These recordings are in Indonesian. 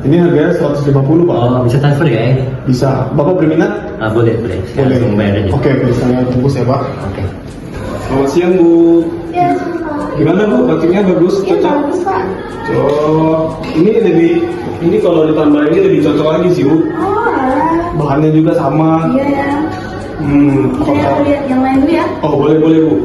Ini harganya 150 Pak. Oh, bisa transfer ya? Bisa. Bapak berminat? Boleh, boleh. Saya langsung bayar aja. Oke, saya tunggu ya Pak. Oke. Selamat siang Bu. Ya, Gimana Bu? Batiknya bagus? ya Cocok? bagus Pak. Oh, ini kalau ditambah ini lebih cocok lagi sih Bu. Oh, alah. Bahannya juga sama. Iya ya. Saya Apakah? lihat yang lain dulu ya. Oh, boleh boleh Bu.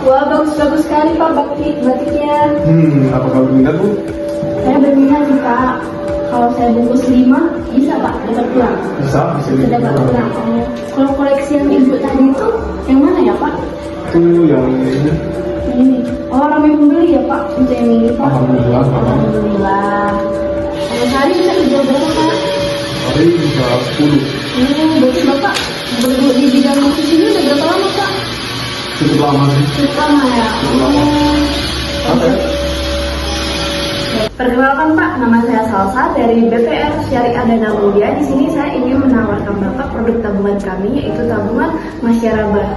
Wah, bagus-bagus sekali Pak batiknya. Apakah berminat Bu? Saya berminat sih Pak. Kalau saya bungkus 5, bisa Pak dapat pulang. Bisa Bisa dapat pulang. Oh. Kalau koleksi yang Ibu tadi itu yang mana ya Pak? Itu yang ini. Ini. Oh, ramai pembeli ya Pak untuk yang ini Pak. Alhamdulillah, Pak. Alhamdulillah. Kalau sehari bisa dijual berapa Pak? Hari bisa 10. Berarti Bapak bergelut di bidang musik ini udah berapa lama Pak? Cukup lama sih. Cukup lama ya. Oke. Perkenalkan Pak, nama saya Salsa dari BPR Syariah Dana Mulia. Di sini saya ingin menawarkan Bapak produk tabungan kami, yaitu tabungan masyarakat.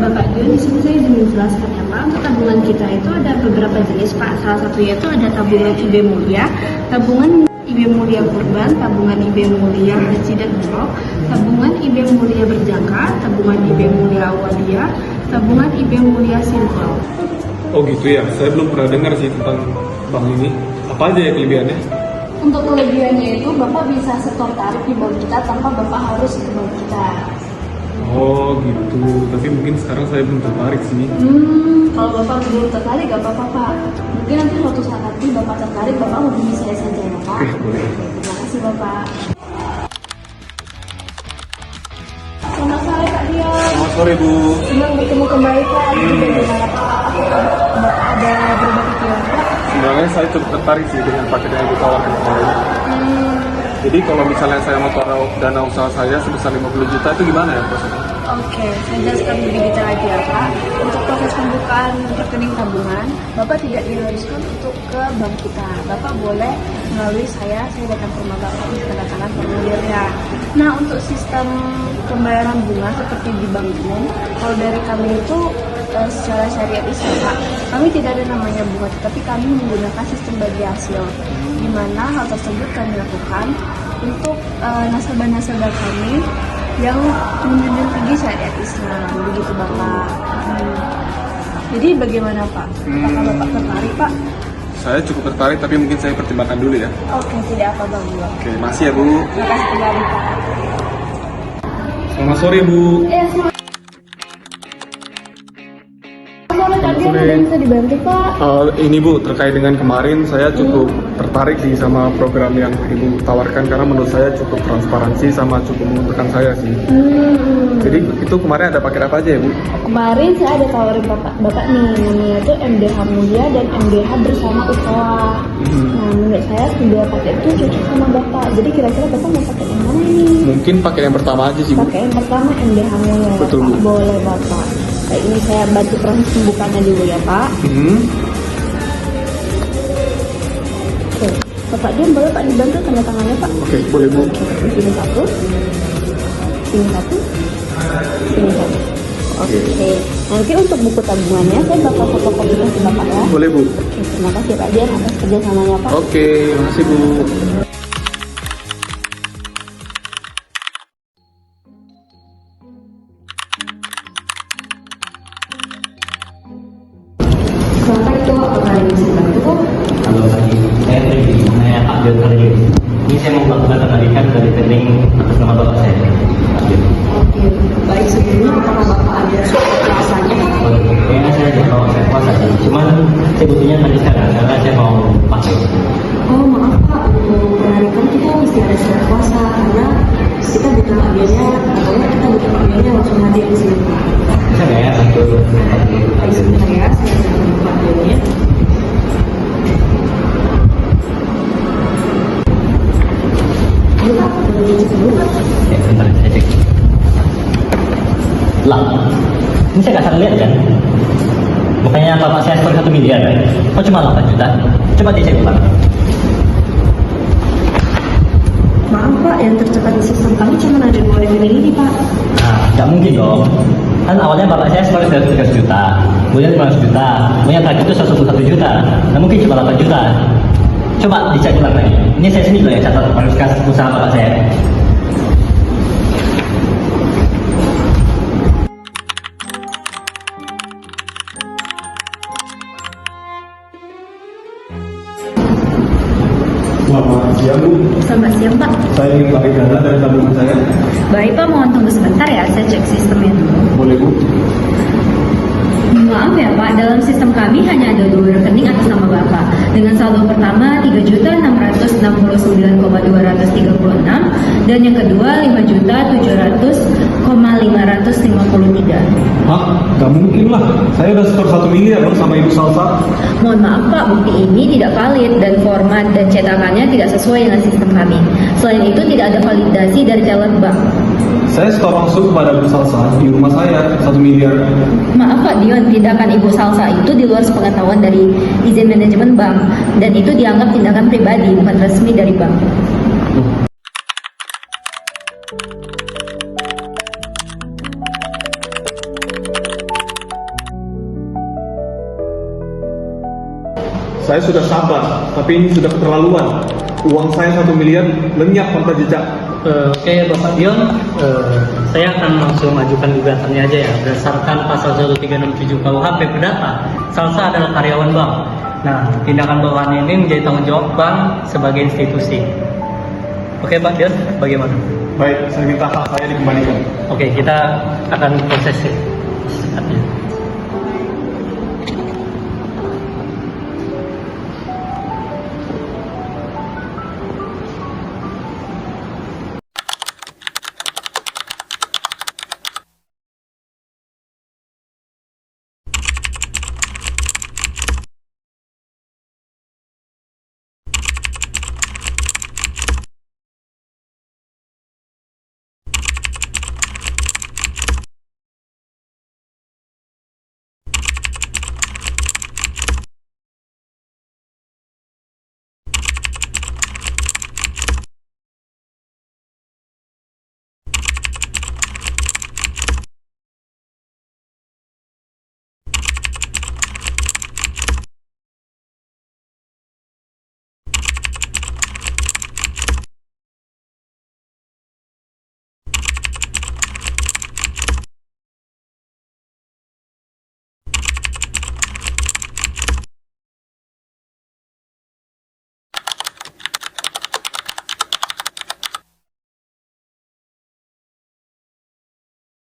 Bapak Jun, di sini saya ingin menjelaskan ya Pak, untuk tabungan kita itu ada beberapa jenis Pak. Salah satunya itu ada tabungan IB Mulia, tabungan IB Mulia Kurban, tabungan IB Mulia Haji dan Umroh, tabungan IB Mulia Berjangka, tabungan IB Mulia Awaliyah, tabungan IB Mulia Simple. Oh gitu ya, saya belum pernah dengar sih tentang bank ini. Apa aja ya kelebihannya? Untuk kelebihannya itu Bapak bisa setor tarik di bank kita tanpa Bapak harus ke bank kita. Oh gitu, tapi mungkin sekarang saya belum tertarik sih. Kalau Bapak belum tertarik gak apa-apa Pak. Mungkin nanti suatu saat nanti Bapak tertarik, Bapak hubungi saya saja ya Pak. Oke, boleh. Terima kasih Bapak. Selamat sore Kak Dio. Selamat sore Bu. Senang bertemu kembali Pak. Bagaimana Pak? Ada berbagi pikiran Pak? Sebenarnya saya cukup tertarik sih dengan paket yang ditawarkan kemarin. Jadi kalau misalnya saya mau taruh dana usaha saya sebesar 50 juta itu gimana ya prosesnya? Oke, saya jelaskan lebih detail lagi ya Pak. Untuk proses pembukaan rekening tabungan, Bapak tidak diharuskan untuk ke bank kita. Bapak boleh melalui saya datang ke rumah Bapak untuk menandatangan formulirnya. Nah, untuk sistem pembayaran bunga seperti di bank umum, kalau dari kami itu secara syariat Islam Pak, kami tidak ada namanya bunga, tetapi kami menggunakan sistem bagi hasil, di mana hal tersebut kami lakukan untuk nasabah-nasabah kami yang menjunjung tinggi syariat Islam, begitu Bapak. Jadi bagaimana Pak? Apakah Bapak tertarik Pak? Saya cukup tertarik tapi mungkin saya pertimbangkan dulu ya. Oke, tidak apa Bang. Oke, masih ya Bu. Terima kasih kembali Pak. Selamat sore Bu. Selamat sore Kak Dian, sore. ada yang bisa dibantu Pak? Ini Bu, terkait dengan kemarin saya cukup tertarik sih sama program yang Ibu tawarkan karena menurut saya cukup transparansi sama cukup menguntungkan saya sih. Jadi itu kemarin ada paket apa aja ya Bu? Kemarin saya ada tawarin bapak nih, namanya itu MDH Mulia dan MDH Bersama Ukhuwah. Nah, menurut saya kedua paket itu cocok sama bapak. Jadi kira-kira bapak mau paket yang mana nih? Mungkin paket yang pertama aja sih Bu. Pakai yang pertama MDH Mulia. Betul, Pak. Bu. Boleh bapak. Baik, ini saya bantu proses pembukaannya dulu ya Pak. Oke, Bapak Dian boleh Pak dibantu tanda tangannya Pak? Oke, boleh Bu. Ini satu, ini satu, ini satu. Oke. Nanti untuk buku tabungannya saya bakal fotokopikan ke Bapak ya. Boleh Bu. Oke, terima kasih Pak Dian atas kerjasamanya Pak. Oke, makasih Bu. Bapak itu apa yang bisa dibantu? Halo pagi, saya Tri, saya Pak Jun Harjo. Ini saya mau melakukan penarikan dari rekening atas nama bapak saya, Pak Jun. Oke, baik sebelumnya apakah Bapak ada surat kuasanya? Kayaknya saya ada bawa saya kuasa sih, cuman saya butuhnya tadi sekarang karena saya mau pakai. Oh maaf Pak, untuk penarikan kita mesti ada surat kuasa karena kita butuh agennya, pokoknya kita butuh agennya langsung hadir di sini Pak. Bisa nggak ya? Satu. Baik sebentar ya, saya akan buka agennya. Ini Pak, boleh dicek dulu Pak. Ya, sebentar saya cek. Lah, ini saya nggak salah lihat kan? Bukannya bapak saya seperti 1 miliar, kok cuma 8 juta? Coba dicek Pak. Pak, yang tercepat di sistem kami cuma ada 2 rekening ini Pak. Nah, nggak mungkin dong. Kan awalnya bapak saya sekolah 13 juta, kemudian 15 juta, kemudian terakhir itu 101 juta. Nah, mungkin cuma 8 juta. Coba dicek ulang lagi. Ini saya sendiri loh yang catat perusahaan usaha bapak saya. Selamat siang Bu, Selamat siang Pak. saya ingin tarik dana dari tabungan saya. Baik Pak, mohon tunggu sebentar ya, saya cek sistemnya dulu. Boleh Bu? Maaf ya Pak, dalam sistem kami hanya ada 2 rekening atas nama Bapak. Dengan saldo pertama 3.669.236 dan yang kedua 5.700.553. Hah? Gak mungkin lah, saya udah setor 1 miliar loh sama Ibu Salsa. Mohon maaf Pak, bukti ini tidak valid dan format dan cetakannya tidak sesuai dengan sistem kami. Selain itu tidak ada validasi dari teller bank. Saya setor langsung kepada Bu Salsa di rumah saya 1 miliar. Maaf Pak Dion, tindakan Ibu Salsa itu di luar pengetahuan dari izin manajemen bank dan itu dianggap tindakan pribadi bukan resmi dari bank. Saya sudah sabar, tapi ini sudah keterlaluan. Uang saya 1 miliar lenyap tanpa jejak. Oke, Bapak Dion, saya akan langsung ajukan gugatannya aja ya. Berdasarkan pasal 1367 KUHP Perdata, Salsa adalah karyawan bank. Nah, tindakan bawahan ini menjadi tanggung jawab bank sebagai institusi. Oke, Pak Dion, bagaimana? Baik, saya minta hak saya dikembalikan. Oke, kita akan proses ya.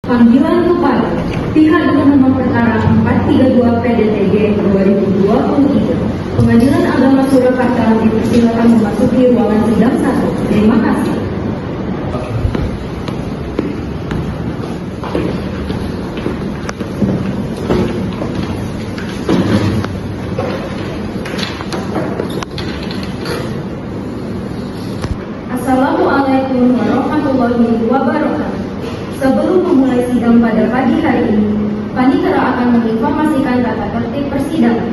Panggilan kepada pihak pemohon perkara 432 PDTG 2023. Pengadilan Agama Surakarta dipersilakan memasuki ruangan sidang 1. Terima kasih. Assalamualaikum warahmatullahi wabarakatuh. Sebelum memulai sidang pada pagi hari ini, Panikara akan menginformasikan tata tertib persidangan.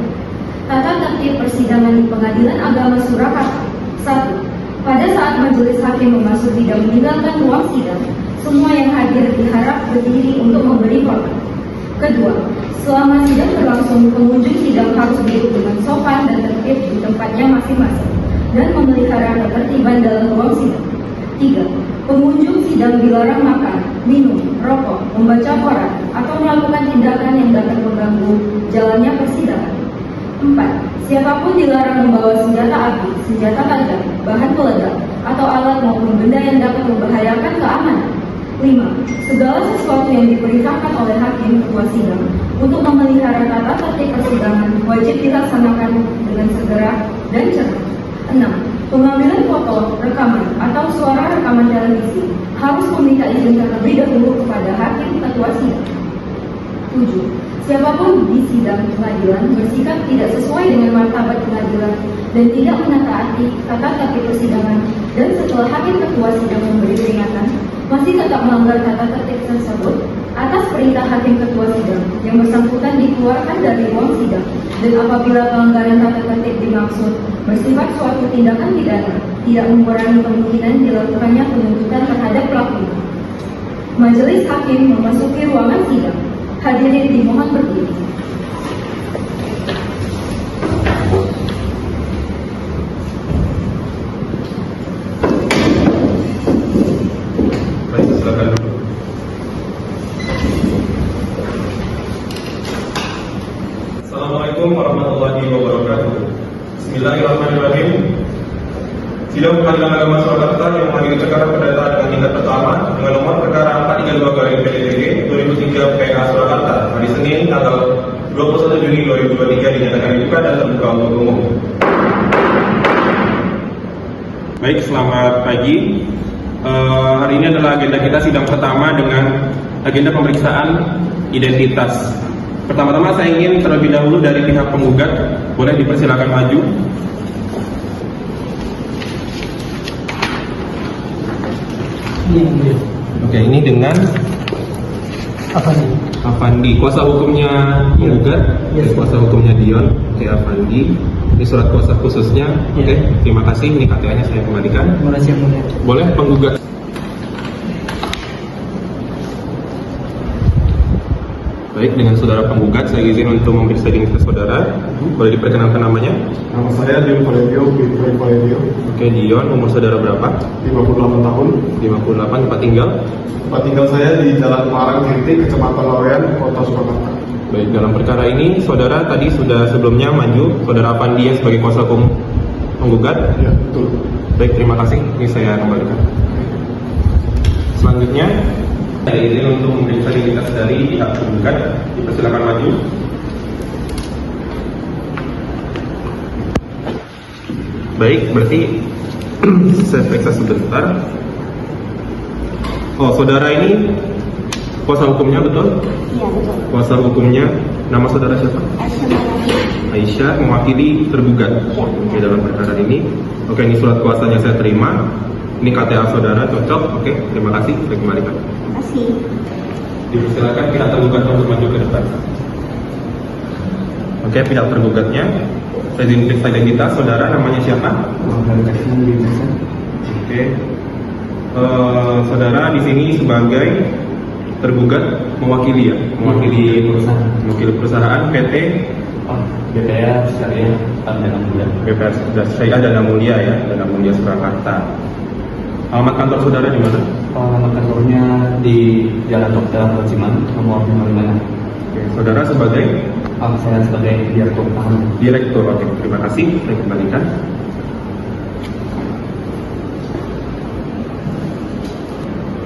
Tata tertib persidangan di Pengadilan Agama Surakarta. 1. Pada saat majelis hakim memasuki dan meninggalkan ruang sidang, semua yang hadir diharap berdiri untuk memberi hormat. Kedua, selama sidang berlangsung, pengunjung sidang harus duduk dengan sopan dan tertib di tempatnya masing-masing dan memelihara ketertiban dalam ruang sidang. 3. Pengunjung sidang dilarang makan, minum, rokok, membaca koran, atau melakukan tindakan yang dapat mengganggu jalannya persidangan. 4. Siapapun dilarang membawa senjata api, senjata tajam, bahan peledak, atau alat maupun benda yang dapat membahayakan keamanan. 5. Segala sesuatu yang diperintahkan oleh hakim ketua sidang untuk memelihara tata tertib persidangan wajib dilaksanakan dengan segera dan cepat. 6. Pengambilan foto, rekaman, atau suara rekaman televisi harus meminta izin terlebih dahulu kepada hakim ketua sidang. 7. Siapapun di sidang pengadilan bersikap tidak sesuai dengan martabat pengadilan dan tidak menaati tata tertib persidangan dan setelah hakim ketua sidang memberi peringatan masih tetap melanggar tata tertib tersebut atas perintah hakim ketua sidang yang bersangkutan dikeluarkan dari ruang sidang dan apabila pelanggaran tata tertib dimaksud bersifat suatu tindakan pidana tidak mengurangi kemungkinan dilakukannya penuntutan terhadap pelaku. Majelis Hakim memasuki ruangan sidang. Hadirin dimohon berdiri. Baik, silakan. Assalamualaikum warahmatullahi wabarakatuh. Bismillahirrahmanirrahim. Sidang Pengadilan Agama Surakarta yang mengadili perkara perdata dengan tingkat pertama dengan nomor perkara 432/PDTG 2003 PA Surakarta hari Senin tanggal 21 Juni 2023 dinyatakan dibuka dan terbuka untuk umum. Baik, selamat pagi. Hari ini adalah agenda kita sidang pertama dengan agenda pemeriksaan identitas. Pertama-tama saya ingin terlebih dahulu dari pihak penggugat, boleh dipersilakan maju. Oke, ini dengan Afandi, kuasa hukumnya penggugat, kuasa hukumnya Dion. Oke, Afandi, ini surat kuasa khususnya. Oke, terima kasih. Ini KTA-nya saya kembalikan. Terima kasih yang mulia. Boleh penggugat. Baik, dengan saudara penggugat, saya izin untuk memeriksa identitas saudara. Boleh diperkenalkan namanya? Nama saya Dion Valendio, Dion Valendio, Oke, Dion, umur saudara berapa? 58 tahun. 58, tempat tinggal? Tempat tinggal saya di Jalan Marang Tirti, Kecamatan Lawean, Kota Surakarta. Baik, dalam perkara ini, saudara tadi sudah sebelumnya maju, saudara Afandi sebagai kuasa hukum penggugat? Ya, betul. Baik, terima kasih. Ini saya kembalikan. Selanjutnya, saya izin untuk memeriksa identitas dari pihak penggugat. Dipersilakan maju. Baik, berarti saya periksa sebentar. Oh, saudara ini kuasa hukumnya betul? Iya, betul. Kuasa hukumnya, nama saudara siapa? Aisyah, mewakili tergugat. Oke, dalam perkara ini. Oke, ini surat kuasanya saya terima. Ini KTA saudara, cocok. Oke, terima kasih. Saya kembalikan. Terima kasih. Dipersilakan pihak tergugat untuk maju ke depan. Oke, pihak tergugatnya. Saya izin periksa identitas saudara, namanya siapa? Oke. Saudara di sini sebagai tergugat mewakili ya, mewakili perusahaan PT BPR Syariah Dana Mulia. BPR Syariah Dana Mulia ya, Dana Mulia Surakarta. Alamat kantor saudara di mana? Alamat kantornya di Jalan Dokter Rajiman, nomor 55. Oke, saudara sebagai Saya sebagai direktur tahanan. direktur. Oke, terima kasih. Saya kembalikan.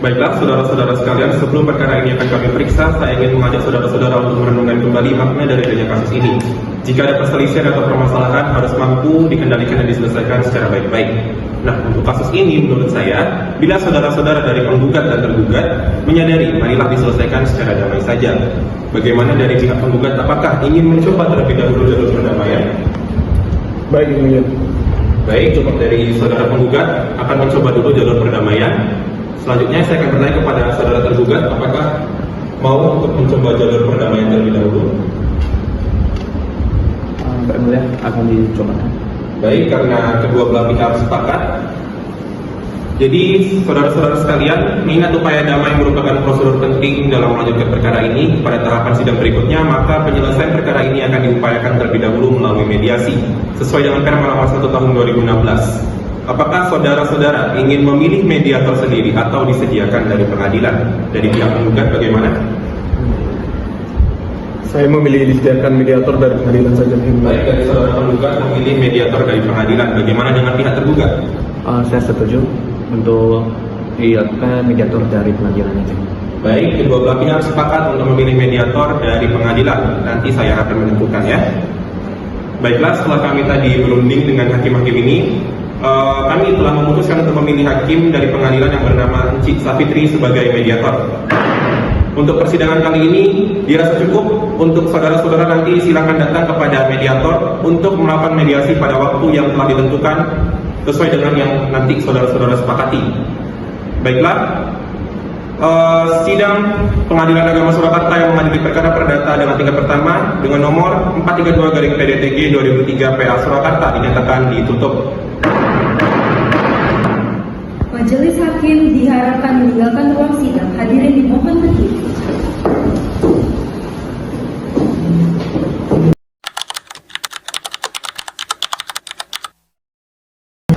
Baiklah, saudara-saudara sekalian, sebelum perkara ini akan kami periksa, saya ingin mengajak saudara-saudara untuk merenungkan kembali makna dari adanya kasus ini. Jika ada perselisihan atau permasalahan, harus mampu dikendalikan dan diselesaikan secara baik-baik. Nah, untuk kasus ini, menurut saya, bila saudara-saudara dari penggugat dan tergugat menyadari, marilah diselesaikan secara damai saja. Bagaimana dari pihak penggugat, apakah ingin mencoba terlebih dahulu jalur perdamaian? Baik, Mulia. Baik, cukup dari saudara penggugat akan mencoba dulu jalur perdamaian. Selanjutnya saya akan bertanya kepada saudara tergugat, apakah mau untuk mencoba jalur perdamaian terlebih dahulu? Mbak Mulia akan dicoba. Baik, karena kedua belah pihak sepakat. Jadi, saudara-saudara sekalian, mengingat upaya damai merupakan prosedur penting dalam melanjutkan perkara ini pada tahapan sidang berikutnya, maka penyelesaian perkara ini akan diupayakan terlebih dahulu melalui mediasi sesuai dengan Perma nomor 1 tahun 2016. Apakah saudara-saudara ingin memilih mediator sendiri atau disediakan dari pengadilan? Dari pihak penggugat bagaimana? Saya memilih disediakan mediator dari pengadilan saja. Baik, dari saudara penggugat memilih mediator dari pengadilan. Bagaimana dengan pihak tergugat? Saya setuju untuk dilihatkan mediator dari pengadilan aja. Baik, kedua belah pihak sepakat untuk memilih mediator dari pengadilan. Nanti saya akan menentukan ya. Baiklah, setelah kami tadi berunding dengan hakim-hakim ini, kami telah memutuskan untuk memilih hakim dari pengadilan yang bernama Encik Safitri sebagai mediator. Untuk persidangan kali ini dirasa cukup. Untuk saudara-saudara nanti silakan datang kepada mediator untuk melakukan mediasi pada waktu yang telah ditentukan sesuai dengan yang nanti saudara-saudara sepakati. Baiklah, sidang Pengadilan Agama Surakarta yang mengadili perkara perdata dengan tingkat pertama dengan nomor 432/PDTG 2003 PA Surakarta dinyatakan ditutup. hakim diharapkan meninggalkan ruang sidang. Hadirin dimohon berdiri.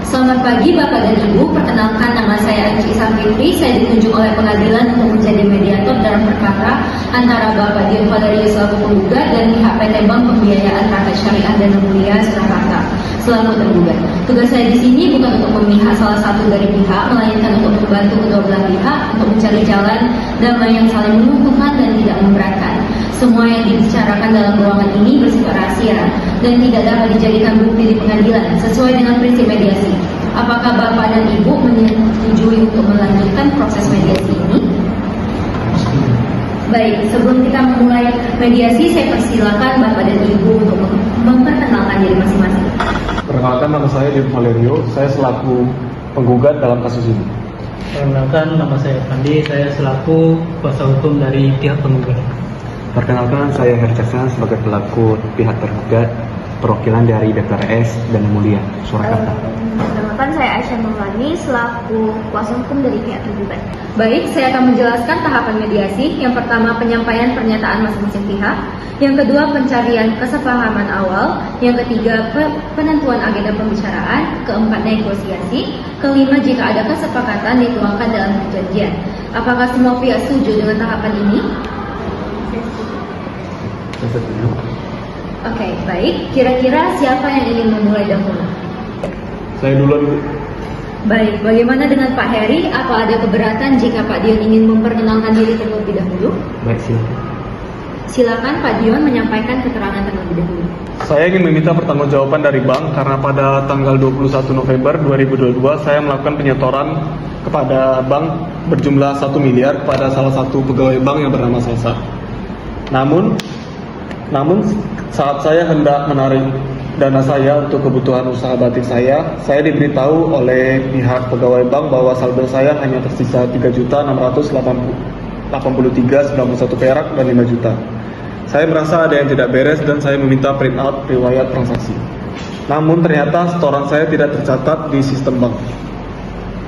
Selamat pagi Bapak dan Ibu, perkenalkan nama saya Anci Isafitri. Saya ditunjuk oleh pengadilan untuk menjadi mediator dalam perkara antara Bapak Dion Valerio selaku penggugat dan pihak PT Bank Pembiayaan Rakyat Syariah Dana Mulia Surakarta selaku tergugat. Tugas saya di sini bukan untuk memihak salah satu dari pihak, melainkan untuk membantu kedua belah pihak untuk mencari jalan damai yang saling menguntungkan dan tidak memberatkan. Semua yang dibicarakan dalam ruangan ini bersifat rahasia dan tidak dapat dijadikan bukti di pengadilan sesuai dengan prinsip mediasi. Apakah Bapak dan Ibu menyetujui untuk melanjutkan proses mediasi ini? Baik, sebelum kita memulai mediasi, saya persilakan Bapak dan Ibu untuk memperkenalkan diri masing-masing. Perkenalkan, nama saya Dion Valerio, saya selaku penggugat dalam kasus ini. Perkenalkan, nama saya Pandi, saya selaku kuasa hukum dari pihak penggugat. Perkenalkan, saya Hercaksan sebagai pelaku pihak tergugat, perwakilan dari DPRS Dana Mulia Surakarta. Perkenalkan, saya Aisyah Maulani selaku kuasa hukum dari pihak tergugat. Baik, saya akan menjelaskan tahapan mediasi. Yang pertama, penyampaian pernyataan masing-masing pihak. Yang kedua, pencarian kesepahaman awal. Yang ketiga, penentuan agenda pembicaraan. Keempat, negosiasi. Kelima, jika ada kesepakatan dituangkan dalam perjanjian. Apakah semua pihak setuju dengan tahapan ini? Oke, baik. Kira-kira siapa yang ingin memulai dahulu? Saya duluan, Bu. Baik, bagaimana dengan Pak Heri? Apa ada keberatan jika Pak Dion ingin memperkenalkan diri terlebih dahulu? Baik, silakan. Silakan Pak Dion menyampaikan keterangan terlebih dahulu. Saya ingin meminta pertanggungjawaban dari bank karena pada tanggal 21 November 2022 saya melakukan penyetoran kepada bank berjumlah 1 miliar kepada salah satu pegawai bank yang bernama Salsa. Namun saat saya hendak menarik dana saya untuk kebutuhan usaha batik saya diberitahu oleh pihak pegawai bank bahwa saldo saya hanya tersisa 3.683.91 perak dan 5 juta. Saya merasa ada yang tidak beres dan saya meminta print out riwayat transaksi. Namun ternyata setoran saya tidak tercatat di sistem bank.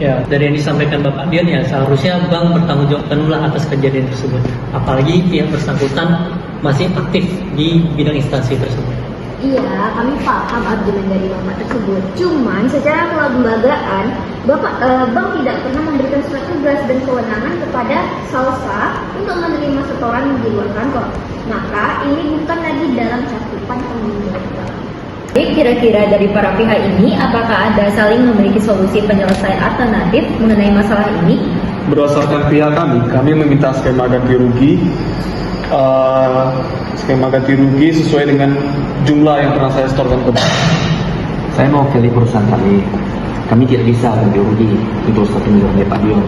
Ya, dari yang disampaikan Bapak Dion ya seharusnya bank bertanggung jawab penuh atas kejadian tersebut. Apalagi pihak bersangkutan masih aktif di bidang instansi tersebut. Iya, kami paham argumen dari Bapak tersebut. Cuman secara kelembagaan, Bank tidak pernah memberikan surat tugas dan kewenangan kepada Salsa untuk menerima setoran di luar kantor. Maka ini bukan lagi dalam cakupan tanggung jawab Bank. Baik, kira-kira dari para pihak ini, apakah ada saling memiliki solusi penyelesaian alternatif mengenai masalah ini? Berdasarkan pihak kami meminta skema ganti rugi sesuai dengan jumlah yang pernah saya setorkan ke bank. Saya mewakili perusahaan kami. Kami tidak bisa ganti rugi untuk 1 miliar dari Pak Dion.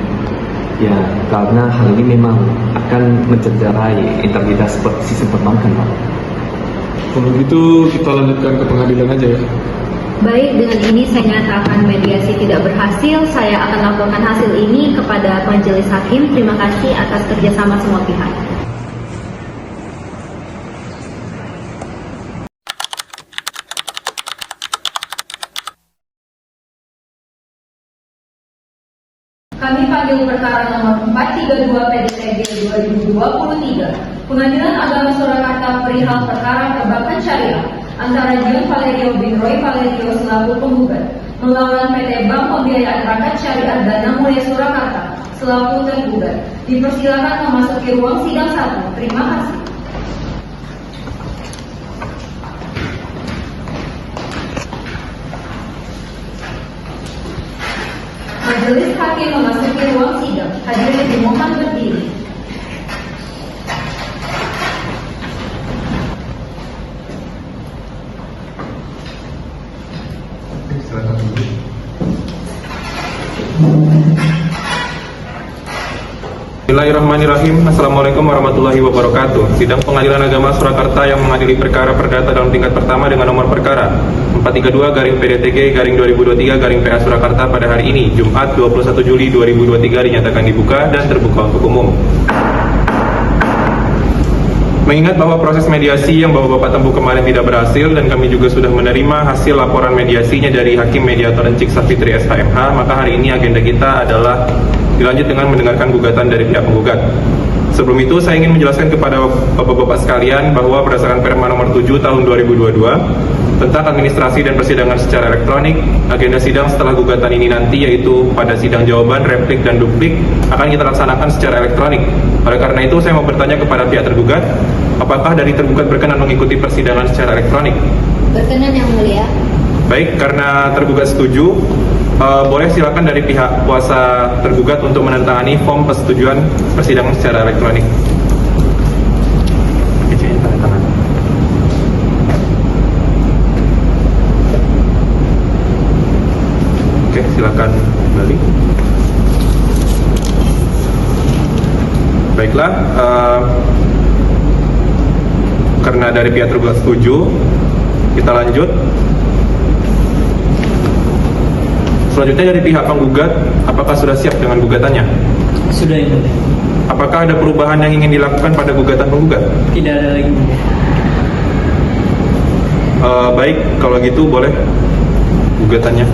Ya, karena hal ini memang akan mencederai integritas sistem perbankan, Pak. Kalau gitu kita lanjutkan ke pengadilan aja ya. Baik, dengan ini saya nyatakan mediasi tidak berhasil. Saya akan laporkan hasil ini kepada majelis hakim. Terima kasih atas kerjasama semua pihak. Kami panggil perkara nomor 432 PDTG 2023. Pengadilan Agama Surakarta perihal perkara perbankan syariah antara Dion Valerio bin Roy Valerio selaku penggugat melawan PT Bank Pembiayaan Rakyat Syariah Dana Mulia Surakarta selaku tergugat. Dipersilakan memasuki ruang sidang 1. Terima kasih. Majelis hakim memasuki ruang sidang. Hadirin dimohon berdiri. Bismillahirrahmanirrahim. Assalamualaikum warahmatullahi wabarakatuh. Sidang Pengadilan Agama Surakarta yang mengadili perkara perdata dalam tingkat pertama dengan nomor perkara 432/PDTG/2023/PA Surakarta pada hari ini, Jumat 21 Juli 2023 dinyatakan dibuka dan terbuka untuk umum. Mengingat bahwa proses mediasi yang Bapak-Bapak tempuh kemarin tidak berhasil dan kami juga sudah menerima hasil laporan mediasinya dari Hakim Mediator Encik Safitri SHMH, maka hari ini agenda kita adalah dilanjut dengan mendengarkan gugatan dari pihak penggugat. Sebelum itu saya ingin menjelaskan kepada Bapak-Bapak sekalian bahwa berdasarkan Perma nomor 7 tahun 2022 tentang administrasi dan persidangan secara elektronik, agenda sidang setelah gugatan ini nanti yaitu pada sidang jawaban, replik, dan duplik akan kita laksanakan secara elektronik. Oleh karena itu saya mau bertanya kepada pihak tergugat, apakah dari tergugat berkenan mengikuti persidangan secara elektronik? Berkenan yang mulia. Baik, karena tergugat setuju, boleh silakan dari pihak kuasa tergugat untuk menandatangani form persetujuan persidangan secara elektronik. Izin tanda tangan. Oke, silakan kembali. Baiklah, karena dari pihak tergugat setuju, kita lanjut. Selanjutnya dari pihak penggugat, apakah sudah siap dengan gugatannya? Sudah Yang Mulia. Apakah ada perubahan yang ingin dilakukan pada gugatan penggugat? Tidak ada lagi. Baik, kalau gitu boleh gugatannya.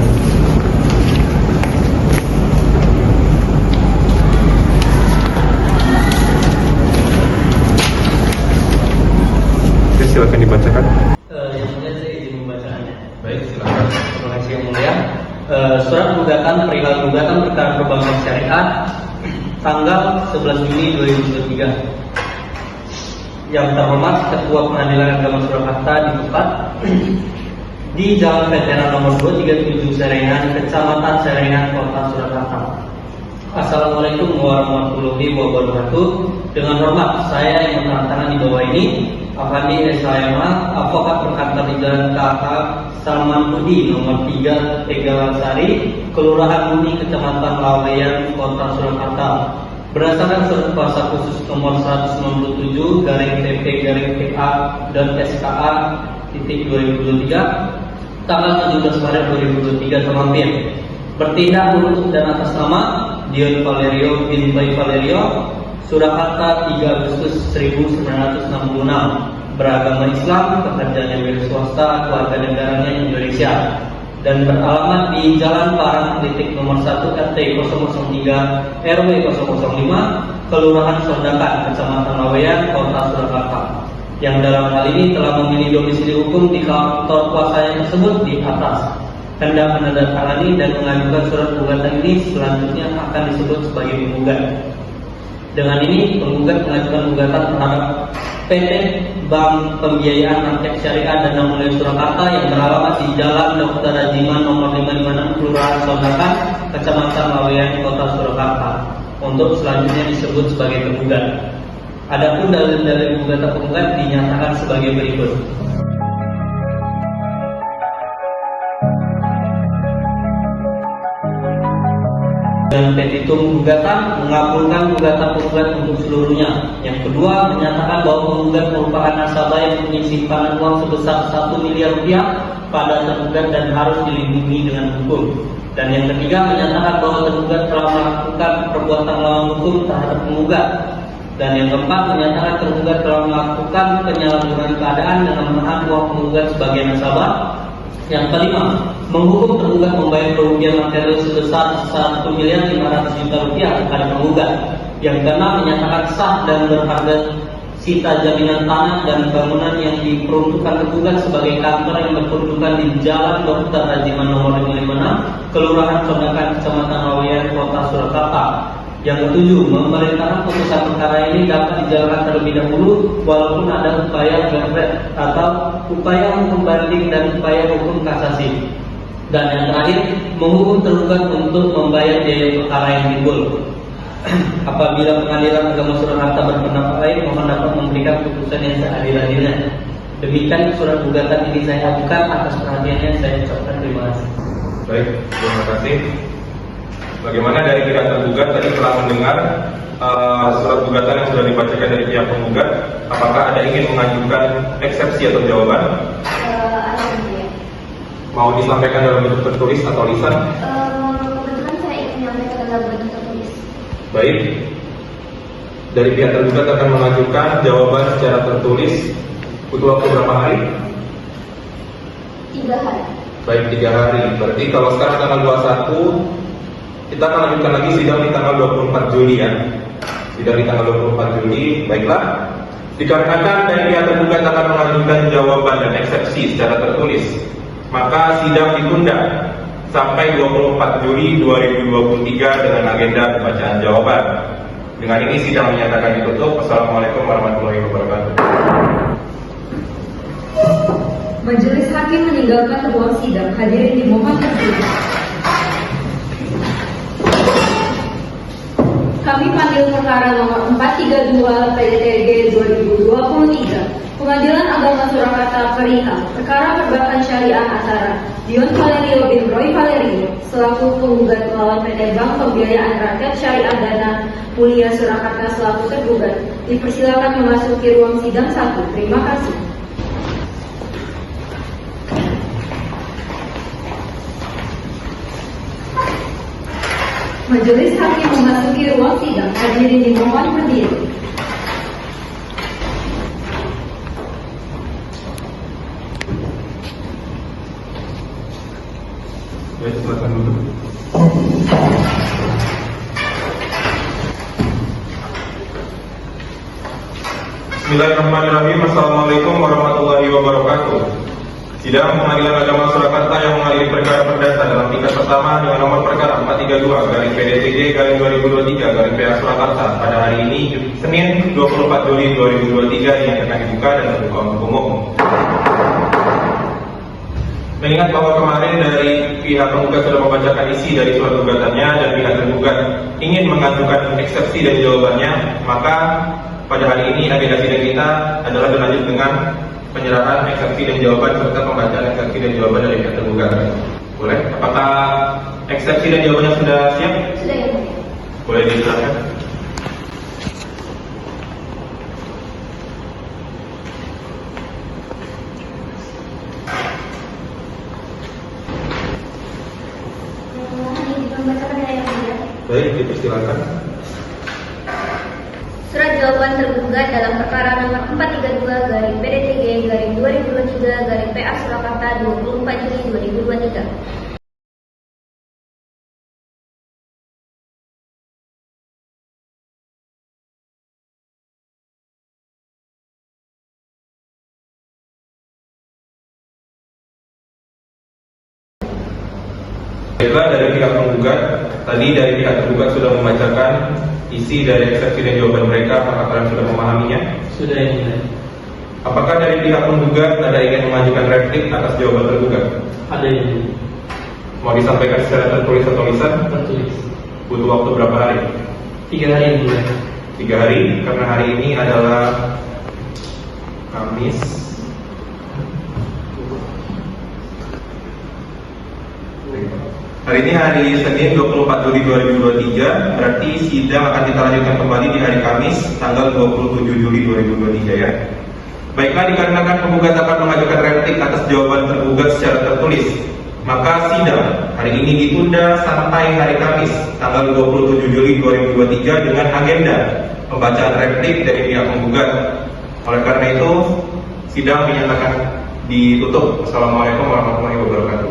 Oke, silakan dibacakan. Yang mulia, saya izin membacakannya. Baik, silakan. Terima kasih Yang Mulia. Surat gugatan perihal gugatan perkara perbankan syariah tanggal 11 Juni 2023. Yang terhormat Ketua Pengadilan Agama Surakarta di tempat di Jalan Veteran nomor 237 Serengan, Kecamatan Serengan, Kota Surakarta. Assalamualaikum warahmatullahi wabarakatuh. Dengan hormat, saya yang menandatangani di bawah ini, Afandi SHMH, Advokat Perkantor di Jalan KH Salman Budi nomor 3 Tegalan-Sari, Kelurahan Budi, Kecamatan Laweyan, Kota Surakarta. Berdasarkan surat kuasa khusus nomor 197/TP/PA dan SKA titik 2023 tanggal 17 Maret 2023 terlampir. Bertindak untuk dan atas nama Dion Valerio bin Bayi Valerio, Surakarta 3 Agustus 1966, beragama Islam, pekerjaannya wira swasta, keluarga negaranya Indonesia, dan beralamat di Jalan Parang titik nomor 1 RT 003 RW 005 Kelurahan Sondakan, Kecamatan Laweyan, Kota Surakarta, yang dalam hal ini telah memilih domisili hukum di kantor kuasanya tersebut di atas. Hendak menandatangani dan mengajukan surat gugatan ini selanjutnya akan disebut sebagai penggugat. Dengan ini, penggugat mengajukan gugatan terhadap PT Bank Pembiayaan Antek Syariah Dana Mulia Surakarta yang beralamat di Jalan Dr. Rajiman nomor 556 Kelurahan Sondakan, Kecamatan Laweyan, Kota Surakarta, untuk selanjutnya disebut sebagai penggugat. Adapun dalil-dalil gugatan penggugat dinyatakan sebagai berikut. Dan petitum gugatan mengabulkan gugatan penggugat untuk seluruhnya. Yang kedua, menyatakan bahwa penggugat merupakan nasabah yang mempunyai simpanan uang sebesar 1 miliar rupiah pada tergugat dan harus dilindungi dengan hukum. Dan yang ketiga, menyatakan bahwa tergugat telah melakukan perbuatan melawan hukum terhadap penggugat. Dan yang keempat, menyatakan tergugat telah melakukan penyalahgunaan keadaan dengan menahan uang penggugat sebagai nasabah. Yang kelima, menghukum tergugat membayar kerugian material sebesar 1.500.000.000 rupiah kepada penggugat. Yang keenam, menyatakan sah dan berharga sita jaminan tanah dan bangunan yang diperuntukkan tergugat sebagai kantor yang berkedudukan di Jalan Dr. Rajiman nomor 556, Kelurahan Sondakan, Kecamatan Laweyan, Kota Surakarta. Yang ketujuh, memerintahkan putusan perkara ini dapat dijalankan terlebih dahulu walaupun ada upaya gambret atau upaya hukum banding dan upaya hukum kasasi. Dan yang terakhir, menghukum tergugat untuk membayar biaya perkara yang timbul. Apabila Pengadilan Agama Surakarta berpendapat lain, mohon dapat memberikan putusan yang seadil-adilnya. Demikian surat gugatan ini saya ajukan. Atas perhatiannya saya ucapkan terima kasih. Baik, terima kasih. Bagaimana dari pihak tergugat tadi telah mendengar surat gugatan yang sudah dibacakan dari pihak penggugat, apakah ada ingin mengajukan eksepsi atau jawaban? Mau disampaikan dalam bentuk tertulis atau lisan? Kebetulan saya ingin menyampaikan dalam bentuk tertulis. Baik. dari pihak tergugat akan mengajukan jawaban secara tertulis. Butuh waktu berapa hari? 3 hari. Baik, 3 hari. Berarti kalau sekarang tanggal 21, kita akan lanjutkan lagi sidang di tanggal 24 Juli ya. Sidang di tanggal 24 Juli. Baiklah. Dikarenakan dari pihak tergugat akan mengajukan jawaban dan eksepsi secara tertulis, maka sidang ditunda sampai 24 Juli 2023 dengan agenda pembacaan jawaban. Dengan ini sidang menyatakan ditutup. Wassalamualaikum warahmatullahi wabarakatuh. Majelis Hakim meninggalkan ruang sidang. Hadirin dimohon berdiri. Kami panggil perkara nomor 432 PDTG 2023. Pengadilan Agama Surakarta perihal perkara perbankan syariah antara Dion Valerio bin Roy Valerio selaku penggugat melawan PT Bank Pembiayaan Rakyat Syariah Dana Mulia Surakarta selaku tergugat. Dipersilakan memasuki ruang sidang 1. Terima kasih. Majelis Hakim memasuki ruang sidang. Hadirin dimohon berdiri. Baik, silakan duduk. Bismillahirrahmanirrahim. Assalamualaikum warahmatullahi wabarakatuh. Sidang Pengadilan Agama Surakarta yang mengadili perkara perdata dalam tingkat pertama dengan nomor perkara 432/PDTG/2023/PA Surakarta pada hari ini Senin 24 Juli 2023 yang akan dibuka dan terbuka untuk umum. Mengingat bahwa kemarin dari pihak penggugat sudah membacakan isi dari surat gugatannya dan pihak tergugat ingin mengajukan eksepsi dan jawabannya, maka pada hari ini agenda sidang kita adalah berlanjut dengan penyerahan eksepsi dan jawaban serta pembacaan eksepsi dan jawaban dari pihak tergugat. Boleh? Apakah eksepsi dan jawabannya sudah siap? Sudah ya. Boleh dijelaskan? Baik, dipersilakan. Surat jawaban tergugat dalam perkara nomor 432/PDTG/2023/PA Surakarta 24 Juli 2023. Baiklah, dari pihak penggugat, tadi dari pihak tergugat sudah membacakan isi dari eksepsi dan jawaban mereka. Apakah kalian sudah memahaminya? Sudah ya. Apakah dari pihak penggugat ada ingin mengajukan replik atas jawaban tergugat? Ada yang Mau disampaikan secara tertulis atau lisan? tertulis. Butuh waktu berapa hari? 3 hari yang mulia. 3 hari, karena hari ini adalah Kamis. Hari ini hari Senin 24 Juli 2023, berarti sidang akan kita lanjutkan kembali di hari Kamis tanggal 27 Juli 2023 ya. Baiklah, dikarenakan penggugat akan mengajukan replik atas jawaban tergugat secara tertulis, maka sidang hari ini ditunda sampai hari Kamis tanggal 27 Juli 2023 dengan agenda pembacaan replik dari pihak penggugat. Oleh karena itu, sidang dinyatakan ditutup. Assalamualaikum warahmatullahi wabarakatuh.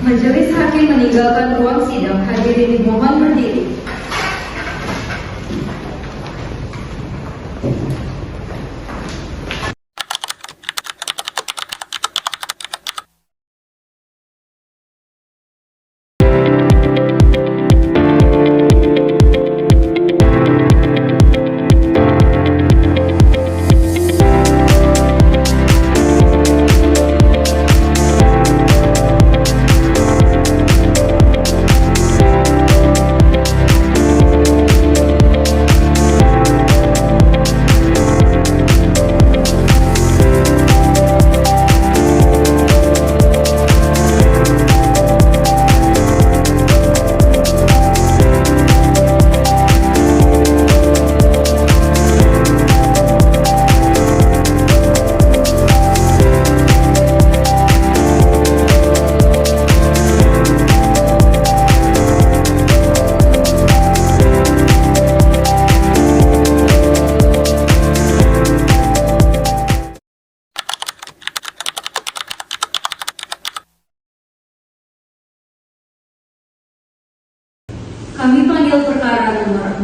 Majelis Hakim meninggalkan ruang sidang. Hadirin dimohon berdiri.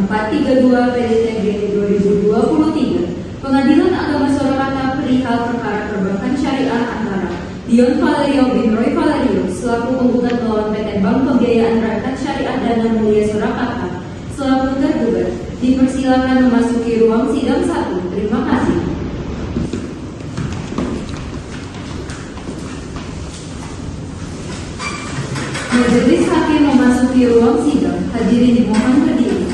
432 PDTG 2023, Pengadilan Agama Surakarta perihal perkara perbankan syariah antara Dion Valerio bin Roy Valerio selaku penggugat melawan PT Bank Pembiayaan Rakyat Syariah Dana Mulia Surakarta selaku tergugat dipersilakan memasuki ruang sidang 1. Terima kasih. Majelis Hakim memasuki ruang sidang. Hadirin dimohon berdiri.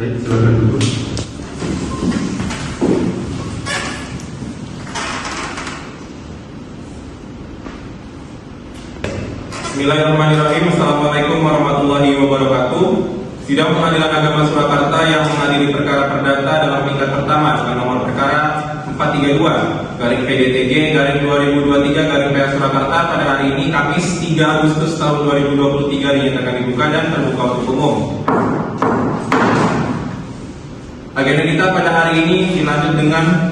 Baik, silakan duduk. Bismillahirrahmanirrahim. Assalamualaikum warahmatullahi wabarakatuh. Sidang Pengadilan Agama Surakarta yang mengadili perkara perdata dalam tingkat pertama dengan nomor perkara 432/PDTG/2023 Surakarta pada hari ini Kamis 3 Agustus tahun 2023 dinyatakan dibuka dan terbuka untuk umum. Agenda kita pada hari ini dilanjut dengan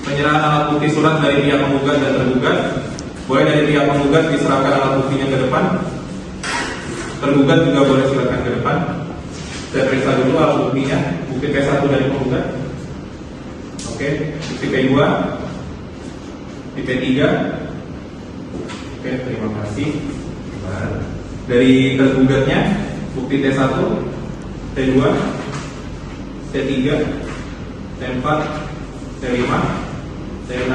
penyerahan alat bukti surat dari pihak penggugat dan tergugat. Boleh dari pihak penggugat diserahkan alat buktinya ke depan. Tergugat juga boleh silakan ke depan. Saya periksa dulu alat buktinya. Bukti P1 dari penggugat. Oke, bukti P2, bukti P3. Oke, terima kasih. Dari tergugatnya, bukti T1, T2, T3, T4, T5, T6,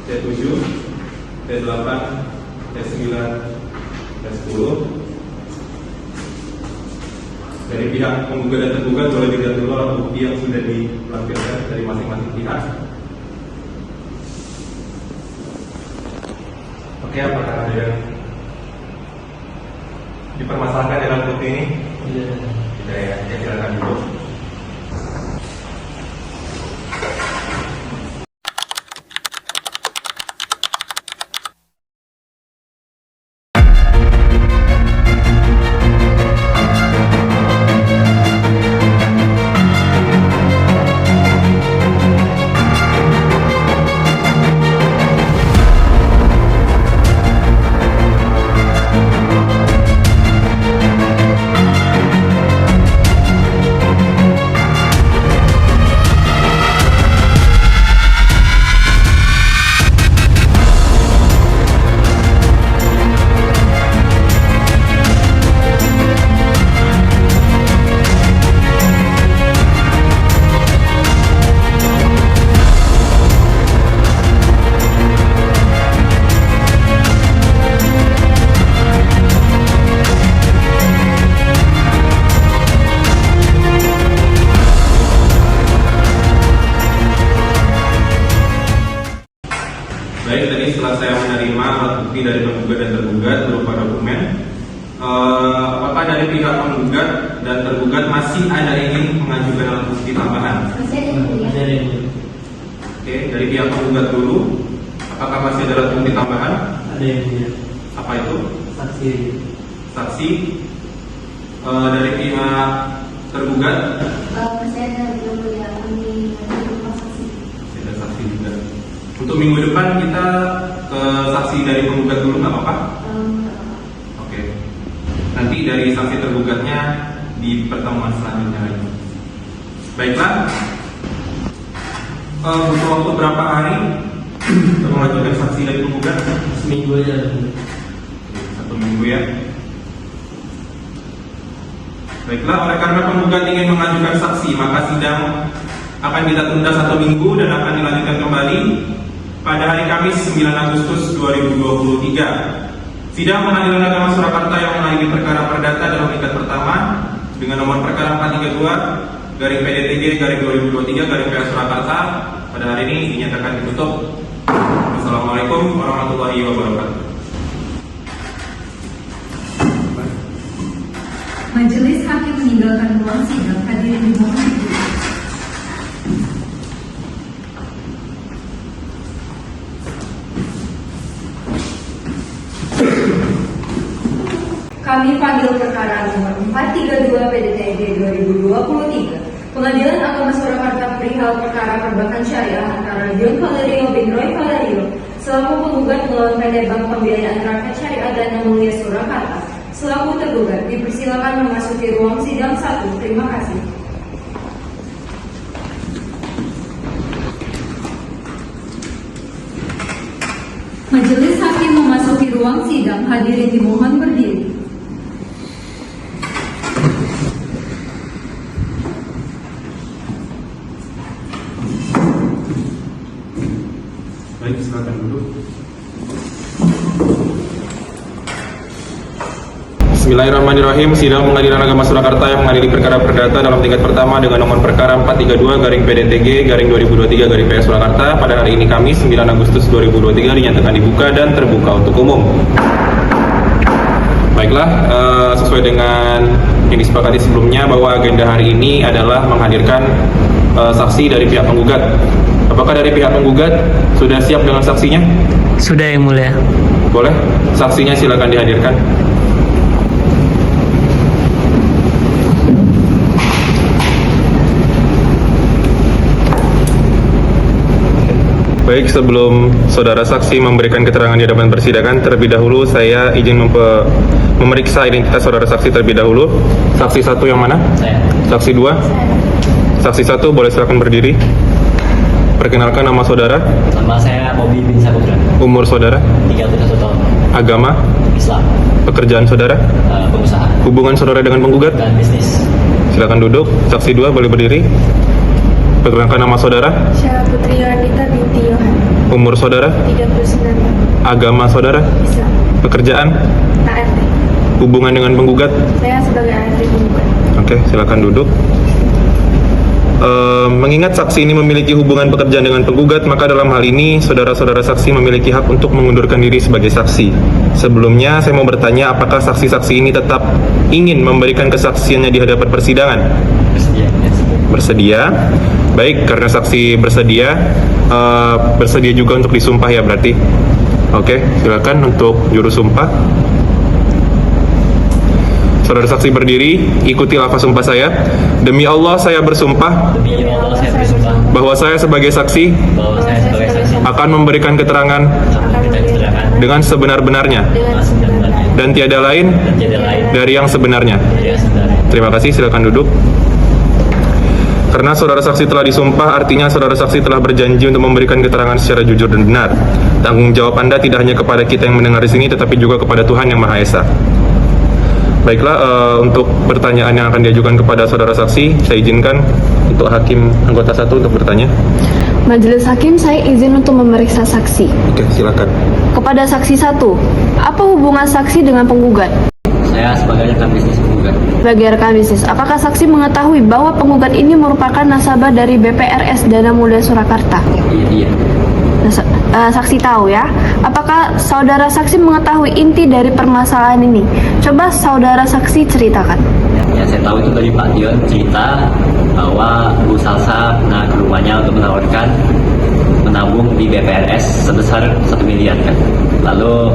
T7, T8, T9, T10. Dari pihak penggugat dan tergugat boleh dilihat dulu alat bukti yang sudah dilampirkan dari masing-masing pihak. Oke, apakah ada yang dipermasalahkan dalam bukti ini? Tidak ya, saya silakan dulu. Baik, tadi setelah saya menerima alat bukti dari penggugat dan tergugat berupa dokumen, apakah dari pihak penggugat dan tergugat masih ada ingin mengajukan alat bukti tambahan? Masih ada. Oke, dari pihak penggugat dulu, apakah masih ada alat bukti tambahan? Ada yang punya Apa itu? saksi. Saksi. Dari pihak tergugat, Masih ada yang mulia kami saksi. ada saksi juga. Untuk minggu depan kita ke saksi dari penggugat dulu, nggak apa-apa? Oke. Nanti dari saksi tergugatnya di pertemuan selanjutnya lagi. Baiklah. Butuh waktu berapa hari untuk mengajukan saksi dari penggugat? Seminggu aja. 1 minggu ya. Baiklah, oleh karena penggugat ingin mengajukan saksi, maka sidang akan kita tunda 1 minggu dan akan dilanjutkan kembali pada hari Kamis 9 Agustus 2023. Sidang Pengadilan Agama Surakarta yang mengadili perkara perdata dalam tingkat pertama dengan nomor perkara 432/PDTG/2023 Surakarta pada hari ini dinyatakan ditutup. Assalamualaikum warahmatullahi wabarakatuh. Majelis Hakim meninggalkan ruang sidang. Hadirin dimohon berdiri. Kami panggil perkara nomor 432 PDTG 2023. Pengadilan Agama Surakarta perihal perkara perbankan syariah antara Dion Valerio bin Roy Valerio selaku penggugat melawan PT Bank Pembiayaan Rakyat Syariah Dana Mulia Surakarta, selaku tergugat dipersilakan memasuki ruang sidang 1. Terima kasih. Majelis Hakim memasuki ruang sidang, hadirin dimohon berdiri. Baik, silakan duduk. Bismillahirrahmanirrahim. Sidang Pengadilan Agama Surakarta yang mengadili perkara perdata dalam tingkat pertama dengan nomor perkara 432/PDTG/2023/PS Surakarta pada hari ini Kamis 9 Agustus 2023 dinyatakan dibuka dan terbuka untuk umum. Baiklah, sesuai dengan yang disepakati sebelumnya bahwa agenda hari ini adalah menghadirkan saksi dari pihak penggugat. Apakah dari pihak penggugat sudah siap dengan saksinya? Sudah, Yang Mulia. Boleh, saksinya silakan dihadirkan. Baik, sebelum saudara saksi memberikan keterangan di hadapan persidangan, terlebih dahulu saya izin memeriksa identitas saudara saksi terlebih dahulu. Saksi 1 yang mana? Saya. Saksi 2? Saksi 1 boleh silakan berdiri. Perkenalkan nama saudara, Nama saya Bobby bin Saputra, umur saudara, 31 tahun, agama, Islam, pekerjaan saudara, pengusaha, hubungan saudara dengan penggugat. dan bisnis. Silakan duduk. Saksi 2 boleh berdiri. Perkenalkan nama saudara, Syara Putri Yardita binti Yohan, umur saudara, 39 tahun, agama saudara, Islam, pekerjaan, ART. hubungan dengan penggugat. Saya sebagai ART penggugat. Oke, silakan duduk. Mengingat saksi ini memiliki hubungan pekerjaan dengan penggugat, maka dalam hal ini saudara-saudara saksi memiliki hak untuk mengundurkan diri sebagai saksi. Sebelumnya saya mau bertanya, apakah saksi-saksi ini tetap ingin memberikan kesaksiannya di hadapan persidangan? Bersedia. Bersedia. Baik, karena saksi bersedia, bersedia juga untuk disumpah ya berarti. Oke, silakan untuk juru sumpah. Saudara saksi berdiri, ikuti lafaz sumpah saya. Demi Allah saya bersumpah Demi Allah saya bersumpah bahwa saya sebagai saksi bahwa saya sebagai saksi akan memberikan keterangan akan memberikan keterangan dengan sebenar-benarnya dengan sebenarnya dan tiada lain dan tidak lain dari yang sebenarnya. dari yang sebenarnya. Terima kasih, silakan duduk. Karena saudara saksi telah disumpah, artinya saudara saksi telah berjanji untuk memberikan keterangan secara jujur dan benar. Tanggung jawab Anda tidak hanya kepada kita yang mendengar di sini, tetapi juga kepada Tuhan Yang Maha Esa. Baiklah, untuk pertanyaan yang akan diajukan kepada saudara saksi, saya izinkan untuk hakim anggota 1 untuk bertanya. Majelis Hakim, saya izin untuk memeriksa saksi. Oke, silakan. Kepada saksi 1, apa hubungan saksi dengan penggugat? Saya sebagai rekan bisnis penggugat. Sebagai rekan bisnis, apakah saksi mengetahui bahwa penggugat ini merupakan nasabah dari BPRS Dana Mulia Surakarta? Iya. Saksi tahu ya. Apakah saudara saksi mengetahui inti dari permasalahan ini? Coba saudara saksi ceritakan. Yang saya tahu itu dari Pak Dion cerita bahwa Bu Salsa pernah ke rumahnya untuk menawarkan menabung di BPRS sebesar 1 miliar kan. Lalu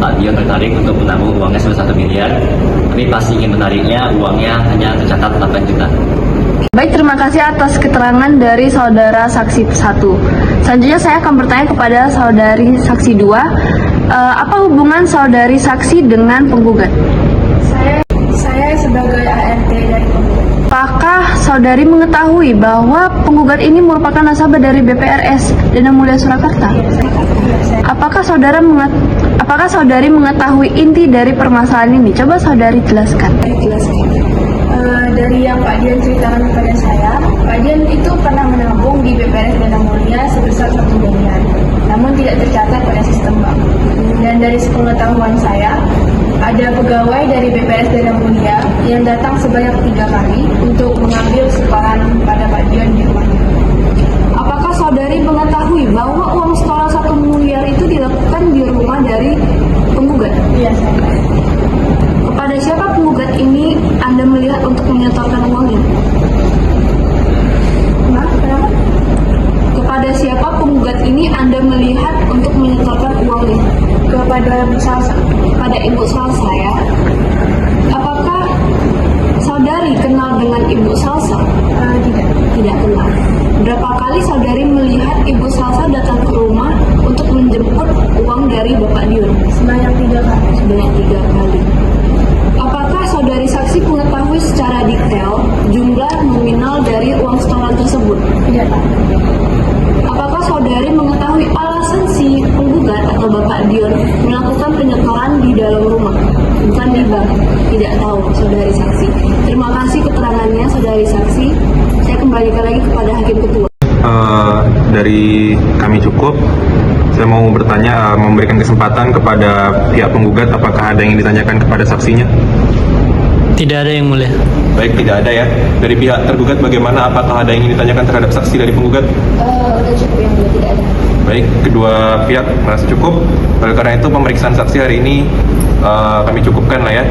Pak Dion tertarik untuk menabung uangnya sebesar 1 miliar, tapi pas ingin menariknya uangnya hanya tercatat 8 juta. Baik, terima kasih atas keterangan dari saudara saksi 1. Selanjutnya saya akan bertanya kepada saudari saksi 2. Apa hubungan saudari saksi dengan penggugat? Saya sebagai ART dari penggugat. Apakah saudari mengetahui bahwa penggugat ini merupakan nasabah dari BPRS Dana Mulia Surakarta? Apakah saudari mengetahui inti dari permasalahan ini? Coba saudari jelaskan. Dari yang Pak Dian ceritakan kepada saya, Pak Dian itu pernah menabung di BPRS Dana Mulia sebesar 1 miliar, namun tidak tercatat pada sistem bank. Dan dari sepengetahuan saya, ada pegawai dari BPRS Dana Mulia yang datang sebanyak 3 kali untuk mengambil setoran pada Pak Dian di rumahnya. Apakah saudari mengetahui bahwa uang setoran 1 miliar itu dilakukan di rumah dari penggugat? Iya, saya. Kepada siapa penggugat ini Anda melihat untuk menyetorkan uang ini? Kenapa? Kepada siapa penggugat ini Anda melihat untuk menyetorkan uang ini? Kepada Bu Salsa. Pada Ibu Salsa ya. Apakah saudari kenal dengan Ibu Salsa? Tidak. Tidak kenal. Berapa kali saudari melihat Ibu Salsa datang ke rumah untuk menjemput kali. Apakah saudari saksi mengetahui secara detail jumlah nominal dari uang setoran tersebut? Tidak, Pak. Apakah saudari mengetahui alasan si penggugat atau Bapak Dion melakukan penyetoran di dalam rumah, bukan di bank? Tidak tahu, saudari saksi. Terima kasih keterangannya, saudari saksi. Saya kembalikan lagi kepada hakim ketua. Dari kami cukup. Saya mau bertanya, memberikan kesempatan kepada pihak penggugat, apakah ada yang ditanyakan kepada saksinya? Tidak ada yang mulia. Baik, tidak ada ya. Dari pihak tergugat bagaimana? Apakah ada yang ingin ditanyakan terhadap saksi dari penggugat? Udah cukup yang mulia, tidak ada. Baik, kedua pihak merasa cukup. Oleh karena itu pemeriksaan saksi hari ini kami cukupkan lah ya.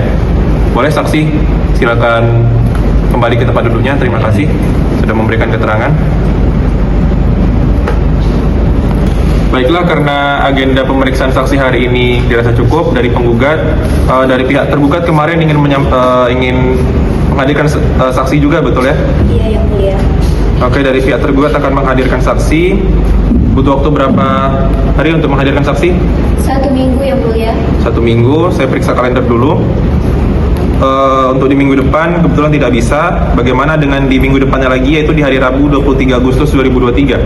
Boleh saksi, silakan kembali ke tempat duduknya. Terima kasih sudah memberikan keterangan. Baiklah, karena agenda pemeriksaan saksi hari ini dirasa cukup dari penggugat, dari pihak tergugat kemarin ingin menghadirkan saksi juga, betul ya? Iya, yang mulia. Oke, dari pihak tergugat akan menghadirkan saksi. Butuh waktu berapa hari untuk menghadirkan saksi? 1 minggu yang mulia. 1 minggu, saya periksa kalender dulu. Untuk di minggu depan kebetulan tidak bisa. Bagaimana dengan di minggu depannya lagi, yaitu di hari Rabu 23 Agustus 2023?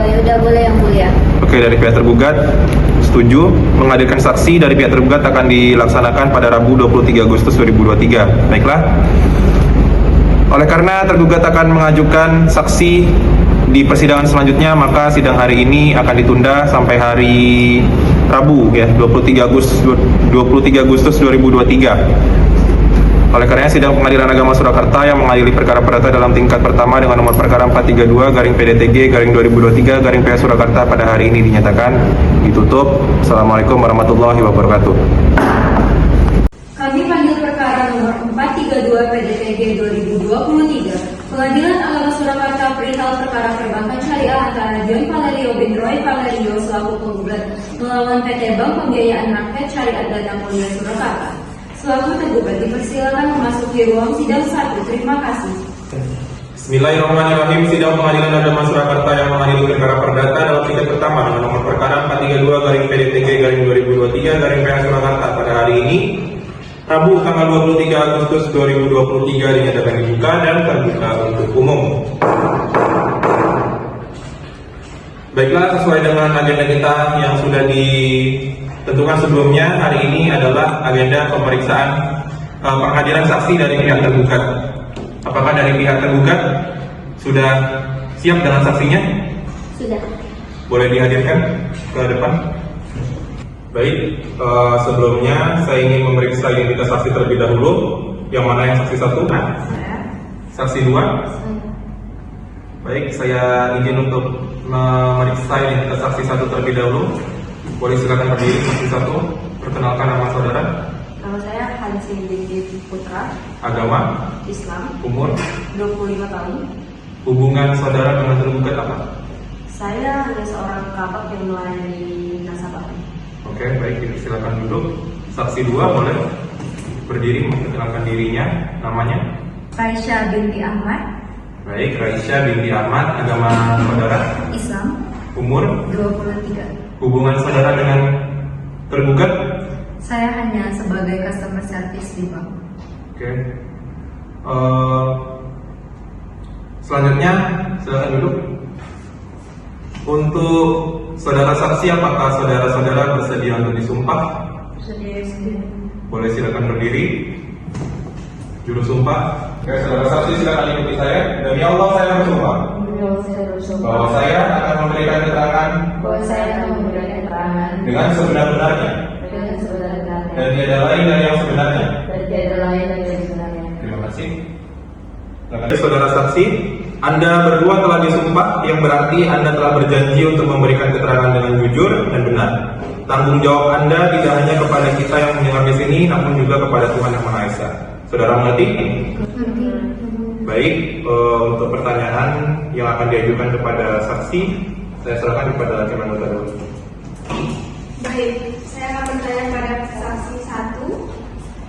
Yaudah, boleh yang mulia. Oke, dari pihak tergugat setuju menghadirkan saksi. Dari pihak tergugat akan dilaksanakan pada Rabu 23 Agustus 2023. Baiklah. Oleh karena tergugat akan mengajukan saksi di persidangan selanjutnya, maka sidang hari ini akan ditunda sampai hari Rabu ya, 23 Agustus 2023. Oleh karenanya sidang Pengadilan Agama Surakarta yang mengadili perkara perdata dalam tingkat pertama dengan nomor perkara 432/PDTG/2023/PH Surakarta pada hari ini dinyatakan ditutup. Assalamualaikum warahmatullahi wabarakatuh. Kami panggil perkara nomor 432 PDTG 2023 Pengadilan Agama Surakarta perihal perkara perbankan syariah antara John Valerio bin Roy Valerio selaku penggugat melawan PT Bank Pembiayaan Rakyat Syariah Dana Mulia Surakarta. Selaku tergugat dipersilakan memasuki ruang sidang 1. Terima kasih. Bismillahirrahmanirrahim. Sidang Pengadilan Agama Surakarta yang mengadili perkara perdata dalam tingkat pertama dengan nomor perkara 432/PDTG/2023/PH Surakarta pada hari ini Rabu tanggal 23 Agustus 2023 dinyatakan dibuka dan terbuka untuk umum. Baiklah, sesuai dengan agenda kita yang sudah ditentukan sebelumnya, hari ini adalah agenda pemeriksaan penghadiran saksi dari pihak tergugat. Apakah dari pihak tergugat sudah siap dengan saksinya? Sudah. Boleh dihadirkan ke depan? Baik, sebelumnya saya ingin memeriksa identitas saksi terlebih dahulu. Yang mana yang saksi 1? Saksi 2? Baik, saya izin untuk memeriksa identitas saksi 1 terlebih dahulu. Boleh silakan berdiri saksi 1. Perkenalkan nama saudara. Nama saya Hansi binti Putra, Agama, Islam, umur, 25 tahun. hubungan saudara dengan tergugat apa? Saya hanya seorang kabak yang melayani nasabah. Oke, baik, silakan duduk. Saksi 2 boleh berdiri memperkenalkan dirinya, namanya. Raisya binti Ahmad, Baik, Raisya binti Ahmad, agama saudara, Islam, umur, 23. hubungan saudara dengan tergugat. Saya hanya sebagai customer service di bank. Oke. Selanjutnya silakan duduk. Untuk saudara saksi, apakah saudara-saudara bersedia untuk disumpah? Bersedia. Boleh silakan berdiri. Juru sumpah. Oke, saudara saksi silakan ikuti saya. Demi Allah saya bersumpah bahwa saya akan memberikan keterangan dengan sebenar-benarnya dan tiada lain dari yang sebenarnya. Terima kasih. Saudara saksi, Anda berdua telah disumpah, yang berarti Anda telah berjanji untuk memberikan keterangan dengan jujur dan benar. Tanggung jawab Anda tidak hanya kepada kita yang mendengar di sini, namun juga kepada Tuhan Yang Maha Esa. Saudara mengerti? Baik, untuk pertanyaan yang akan diajukan kepada saksi, saya serahkan kepada hakim anggota dulu. Baik, saya akan bertanya pada saksi 1.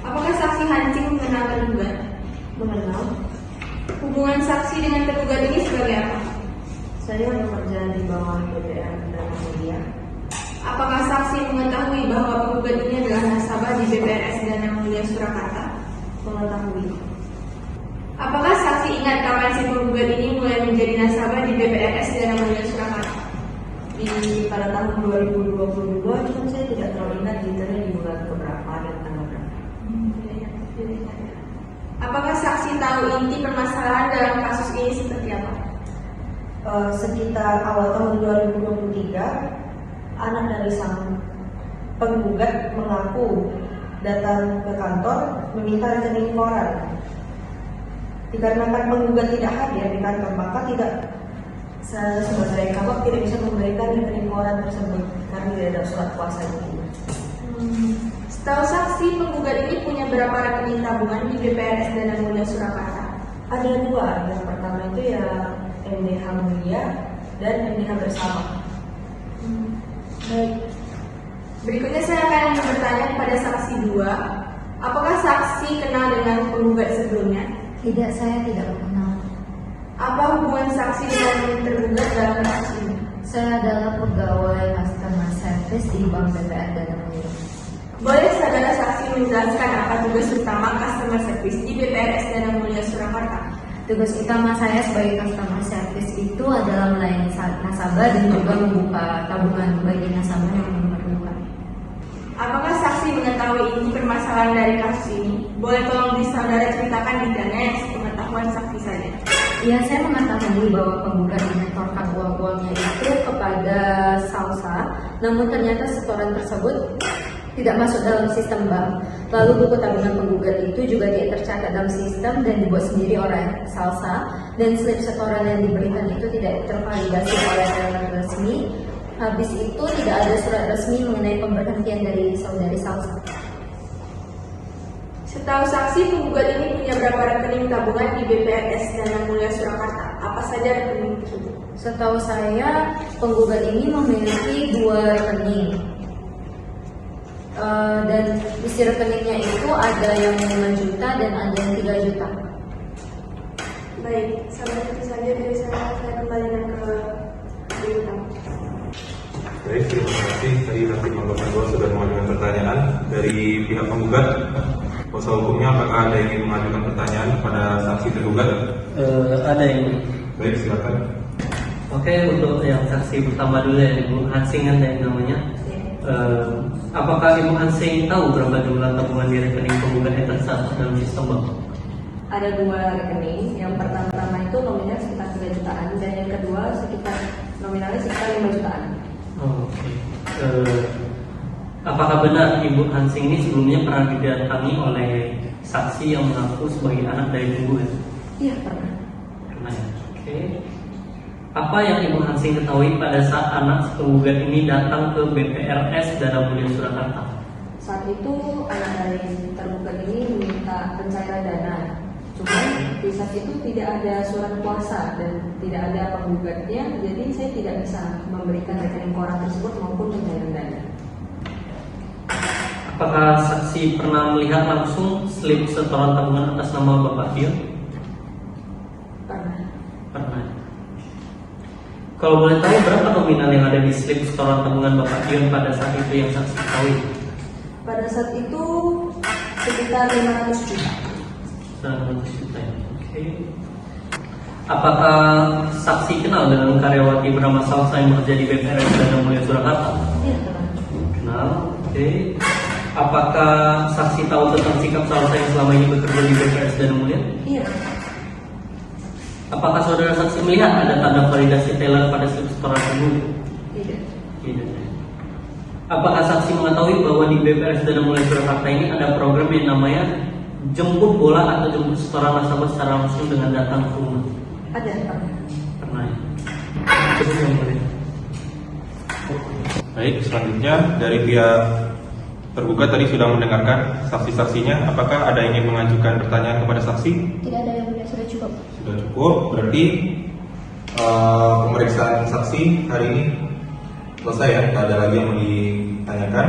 Apakah saksi Hancing mengenal tergugat? Mengenal. Hubungan saksi dengan tergugat ini sebagai apa? Saya bekerja di bawah BPN Dana Mulia. Apakah saksi mengetahui bahwa penggugat ini adalah nasabah di BPRS Dana Mulia Surakarta? Mengetahui. Apakah saksi ingat kapan si penggugat ini mulai menjadi nasabah di BPRS Dana Mulia Surakarta? Pada tahun 2022, cuma saya tidak terlalu ingat detailnya di bulan keberapa dan tanggal berapa. Apakah saksi tahu inti permasalahan dalam kasus ini seperti apa? Sekitar awal tahun 2023, anak dari sang penggugat mengaku datang ke kantor meminta rekening koran. Dikarenakan penggugat tidak hadir di kantor, maka saya sebagai kakak tidak bisa memberikan rekening koran tersebut karena tidak ada surat kuasa itu. Setahu saksi, penggugat ini punya berapa rekening tabungan di BPRS Dana Mulia Surakarta? Ada dua, yang pertama itu ya MDH Mulia dan MDH Bersama. Baik. Berikutnya saya akan bertanya kepada saksi 2. Apakah saksi kenal dengan penggugat sebelumnya? Tidak, saya tidak mengenal. Apa hubungan saksi dengan tergugat dalam kasus ini? Saya adalah pegawai customer service di Bank BPR Dana Mulia. Boleh saudara saksi menjelaskan apa tugas utama customer service di BPRS Dana Mulia Surakarta? Tugas utama saya sebagai customer service itu adalah melayani nasabah dan juga membuka tabungan bagi nasabah yang memerlukan. Apakah saksi mengetahui inti permasalahan dari kasus ini? Boleh tolong saudara ceritakan detailnya yang sepengetahuan saksi saja. Ya, saya mengetahui bahwa penggugat menyetorkan uang-uangnya itu kepada Salsa, namun ternyata setoran tersebut tidak masuk dalam sistem bank. Lalu buku tabungan penggugat itu juga tidak tercatat dalam sistem dan dibuat sendiri oleh Salsa, dan slip setoran yang diberikan itu tidak tervalidasi oleh teller resmi. Habis itu tidak ada surat resmi mengenai pemberhentian dari saudari Salsa. Setahu saksi, penggugat ini punya berapa rekening tabungan di BPRS Dana Mulia Surakarta? Apa saja rekening tersebut? Setahu saya, penggugat ini memiliki 2 rekening. Dan isi rekeningnya itu ada yang 5 juta dan ada yang 3 juta. Baik, sampai itu saja dari saya kembalikan ke Bintang. Baik, terima kasih. Tadi Hakim Anggota 2 sudah mengajukan pertanyaan dari pihak penggugat. Kuasa hukumnya apakah ada yang ingin mengajukan pertanyaan kepada saksi tergugat? Ada yang Baik, silakan. Oke, untuk yang saksi pertama dulu ya, Ibu Hansing kan yang namanya. Apakah Ibu Hansing tahu berapa jumlah tabungan di rekening penggugat yang tercatat dalam sistem bank? Ada 2 rekening. Yang pertama itu nominal sekitar 3 jutaan dan yang kedua nominalnya sekitar 5 jutaan. Oke. Apakah benar Ibu Hansing ini sebelumnya pernah didatangi oleh saksi yang mengaku sebagai anak dari penggugat? Iya, pernah. Pernah ya. Oke. Apa yang Ibu Hansing ketahui pada saat anak penggugat ini datang ke BPRS Dana Mulia Surakarta? Saat itu anak dari tergugat ini meminta pencairan dana. Cuma di saat itu tidak ada surat kuasa dan tidak ada penggugatnya, jadi saya tidak bisa memberikan rekening koran tersebut maupun pencairan dana. Apakah saksi pernah melihat langsung slip setoran tabungan atas nama Bapak Dion? Pernah. Pernah. Kalau boleh tahu berapa nominal yang ada di slip setoran tabungan Bapak Dion pada saat itu yang saksi ketahui? Pada saat itu sekitar 500 juta. 500 juta ya. Oke. Apakah saksi kenal dengan karyawati bernama Salsa yang bekerja di BPRS Dana Mulia Surakarta? Iya, pernah. Kenal. Oke. Apakah saksi tahu tentang sikap Salsa yang selama ini bekerja di BPRS Dana Mulia? Iya. Apakah saudara saksi melihat ada tanda validasi teller pada slip setoran tersebut? Tidak. Tidak. Apakah saksi mengetahui bahwa di BPRS Dana Mulia Surakarta ini ada program yang namanya jemput bola atau jemput setoran nasabah secara langsung dengan datang ke rumah? Ada, pernah. Pernah ya? Cukup yang boleh. Baik, selanjutnya dari pihak tergugat tadi sudah mendengarkan saksi-saksinya. Apakah ada yang ingin mengajukan pertanyaan kepada saksi? Tidak ada yang mulia, sudah cukup. Sudah cukup. Berarti pemeriksaan saksi hari ini selesai ya. Tidak ada lagi yang mau ditanyakan.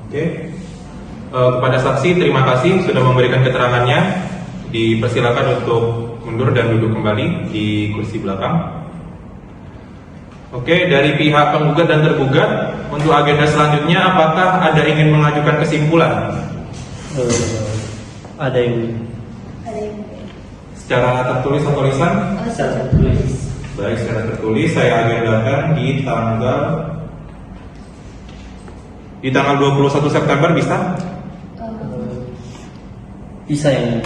Oke. Kepada saksi terima kasih sudah memberikan keterangannya. Dipersilakan untuk mundur dan duduk kembali di kursi belakang. Oke, dari pihak penggugat dan tergugat, untuk agenda selanjutnya apakah ada ingin mengajukan kesimpulan? Ada yang Secara tertulis atau lisan? secara tertulis. Baik, secara tertulis saya agendakan di tanggal 21 September bisa? Bisa yang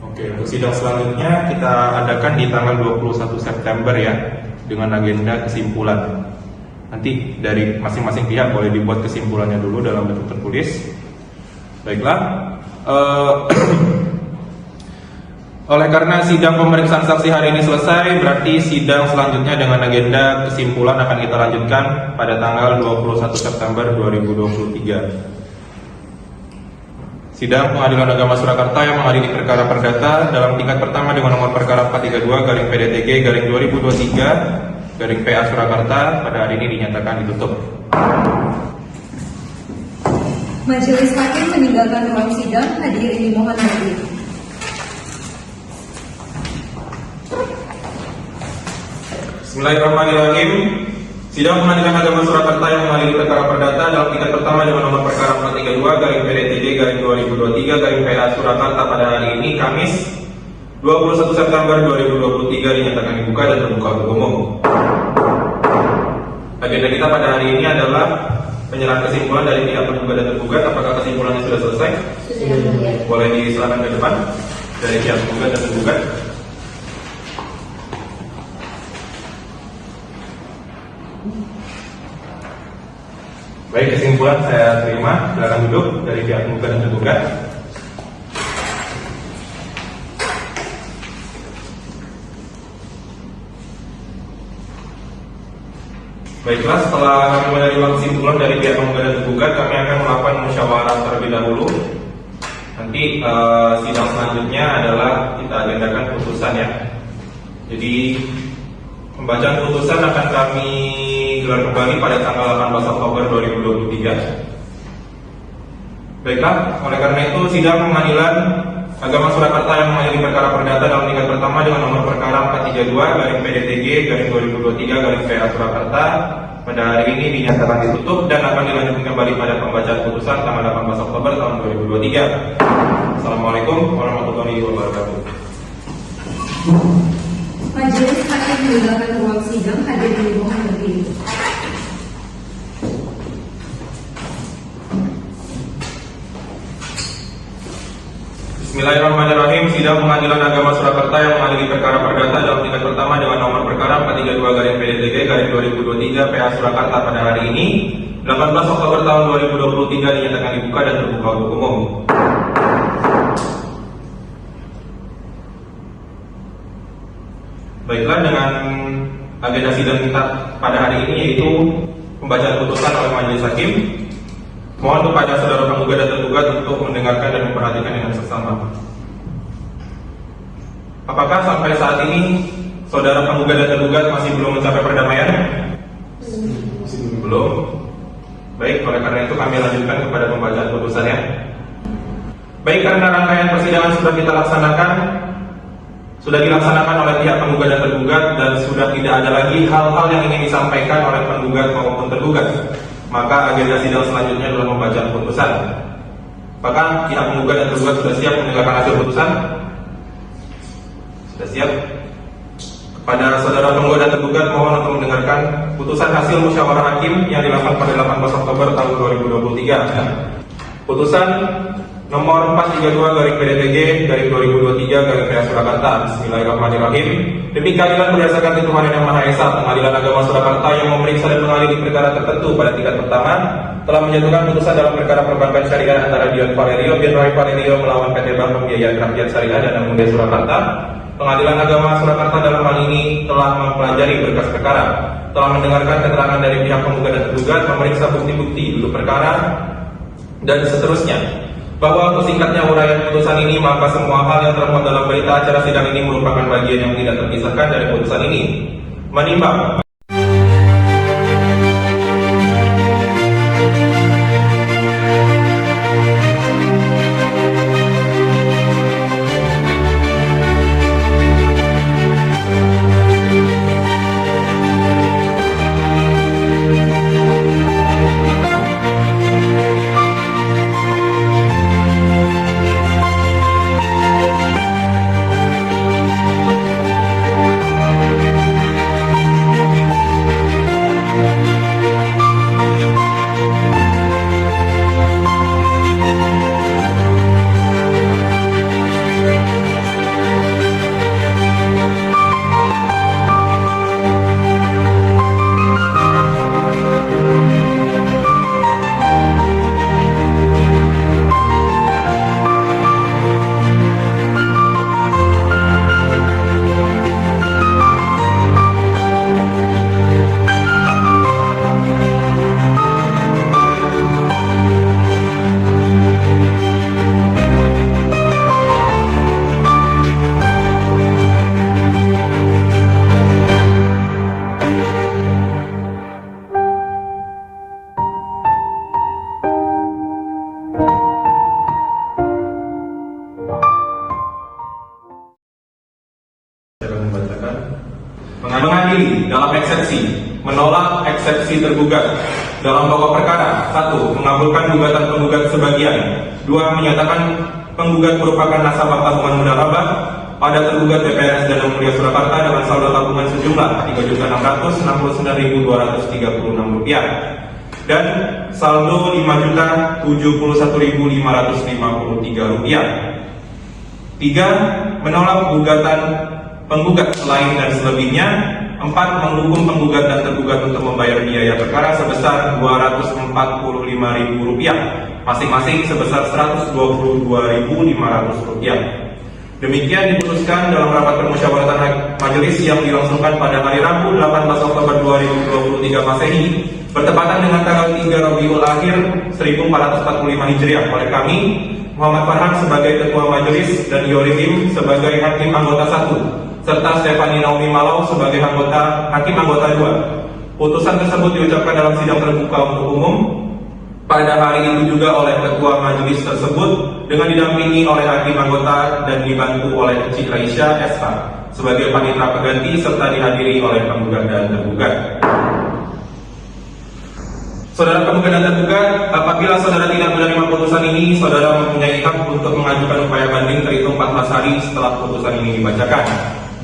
Oke, untuk sidang selanjutnya kita adakan di tanggal 21 September ya, dengan agenda kesimpulan. Nanti dari masing-masing pihak boleh dibuat kesimpulannya dulu dalam bentuk tertulis. Baiklah. Oleh karena sidang pemeriksaan saksi hari ini selesai, berarti sidang selanjutnya dengan agenda kesimpulan akan kita lanjutkan pada tanggal 21 September 2023. Sidang Pengadilan Agama Surakarta yang mengadili perkara perdata dalam tingkat pertama dengan nomor perkara 432/PDTG/2023/PA Surakarta pada hari ini dinyatakan ditutup. Majelis Hakim meninggalkan ruang sidang, hadirin dimohon berdiri. Bismillahirrahmanirrahim. Sidang Pengadilan Agama Surakarta yang mengadili perkara perdata dalam tingkat pertama dengan nomor perkara 432/PDTG/2023/PA Surakarta pada hari ini Kamis 21 September 2023 dinyatakan dibuka dan terbuka untuk umum. Agenda kita pada hari ini adalah penyerahan kesimpulan dari pihak penggugat dan tergugat. Apakah kesimpulannya sudah selesai? Boleh disilakan ke depan dari pihak penggugat dan tergugat. Baik, kesimpulan saya terima. Silakan duduk dari pihak penggugat dan tergugat. Baiklah, setelah kami menerima kesimpulan dari pihak penggugat dan tergugat, kami akan melakukan musyawarah terlebih dahulu. Nanti sidang selanjutnya adalah kita agendakan putusan ya. Jadi pembacaan putusan akan kami gelar kembali pada tanggal 18 Oktober 2023. Baiklah, oleh karena itu sidang Pengadilan Agama Surakarta yang mengadili perkara perdata dalam tingkat pertama dengan nomor perkara 432/PDTG/2023/PA Surakarta pada hari ini dinyatakan ditutup dan akan dilanjutkan kembali pada pembacaan putusan tanggal 18 Oktober tahun 2023. Assalamualaikum warahmatullahi wabarakatuh. Majelis Hakim meninggalkan ruang sidang, hadirin dimohon berdiri. Bismillahirrahmanirrahim. Sidang Pengadilan Agama Surakarta yang mengadili perkara perdata dalam tingkat pertama dengan nomor perkara 432/PDTG/2023/PA Surakarta pada hari ini 18 Oktober tahun 2023 dinyatakan dibuka dan terbuka untuk umum. Baiklah, dengan agenda sidang kita pada hari ini yaitu pembacaan putusan oleh majelis hakim. Mohon kepada saudara penggugat dan tergugat untuk mendengarkan dan memperhatikan dengan seksama. Apakah sampai saat ini saudara penggugat dan tergugat masih belum mencapai perdamaian? Masih belum. Baik, oleh karena itu kami lanjutkan kepada pembacaan putusannya. Baik, karena rangkaian persidangan sudah dilaksanakan oleh pihak penggugat dan tergugat dan sudah tidak ada lagi hal-hal yang ingin disampaikan oleh penggugat maupun tergugat, maka agenda sidang selanjutnya adalah pembacaan putusan. Apakah pihak penggugat dan tergugat sudah siap mendengarkan hasil putusan? Sudah siap? Kepada saudara penggugat dan tergugat mohon untuk mendengarkan putusan hasil musyawarah hakim yang dilakukan pada 18 Oktober tahun 2023. Putusan nomor 432/PDTG/2023/PA Surakarta. Bismillahirrahmanirrahim. Demi keadilan berdasarkan ketuhanan yang Maha Esa, Pengadilan Agama Surakarta yang memeriksa dan mengadili perkara tertentu pada tingkat pertama telah menjatuhkan putusan dalam perkara perbankan syariah antara Dion Valerio bin Roy Valerio melawan PT Bank Pembiayaan Rakyat Syariah dan Amundi Surakarta. Pengadilan Agama Surakarta dalam hal ini telah mempelajari berkas perkara, telah mendengarkan keterangan dari pihak penggugat dan tergugat, memeriksa bukti-bukti duduk perkara dan seterusnya. Bahwa untuk singkatnya uraian putusan ini, maka semua hal yang termuat dalam berita acara sidang ini merupakan bagian yang tidak terpisahkan dari putusan ini. Menimbang eksepsi. Menolak eksepsi tergugat. Dalam pokok perkara, 1. Mengabulkan gugatan penggugat sebagian. 2. Menyatakan penggugat merupakan nasabah tabungan modal laba pada tergugat BPRS Dana Mulia Surakarta dengan saldo tabungan sejumlah Rp3.666.236 dan saldo Rp5.071.553. 3. Menolak gugatan penggugat selain dan selebihnya. 4. Menghukum penggugat dan tergugat untuk membayar biaya perkara sebesar Rp245.000, masing-masing sebesar Rp122.500. Demikian diputuskan dalam rapat permusyawaratan majelis yang dilangsungkan pada hari Rabu 18 Oktober 2023 Masehi bertepatan dengan tanggal 3 Rabiul Akhir 1445 Hijriah oleh kami, Muhammad Farhan sebagai Ketua Majelis dan Yoridim sebagai Hakim Anggota 1 serta Stefani Naomi Malau sebagai Hakim Anggota 2. Putusan tersebut diucapkan dalam sidang terbuka untuk umum pada hari itu juga oleh Ketua Majelis tersebut dengan didampingi oleh Hakim Anggota dan dibantu oleh Cik Raisya SH sebagai panitera pengganti serta dihadiri oleh penggugat dan tergugat. Saudara penggugat dan tergugat, apabila saudara tidak menerima putusan ini, saudara mempunyai hak untuk mengajukan upaya banding terhitung 14 hari setelah putusan ini dibacakan.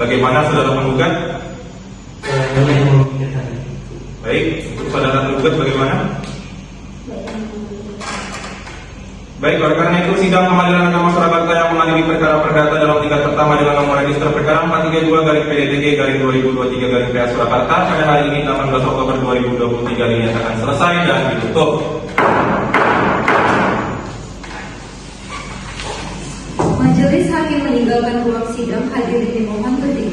Bagaimana saudara penggugat? Baik, untuk saudara tergugat bagaimana? Baik, oleh karena itu sidang Pengadilan Agama Surakarta yang mengadili perkara perdata dalam tingkat pertama dengan nomor register perkara 432/PDTG/2023/PA Surakarta pada hari ini 18 Oktober 2023 dinyatakan selesai dan ditutup. Majelis hakim meninggalkan ruang sidang, hadirin dimohon berdiri.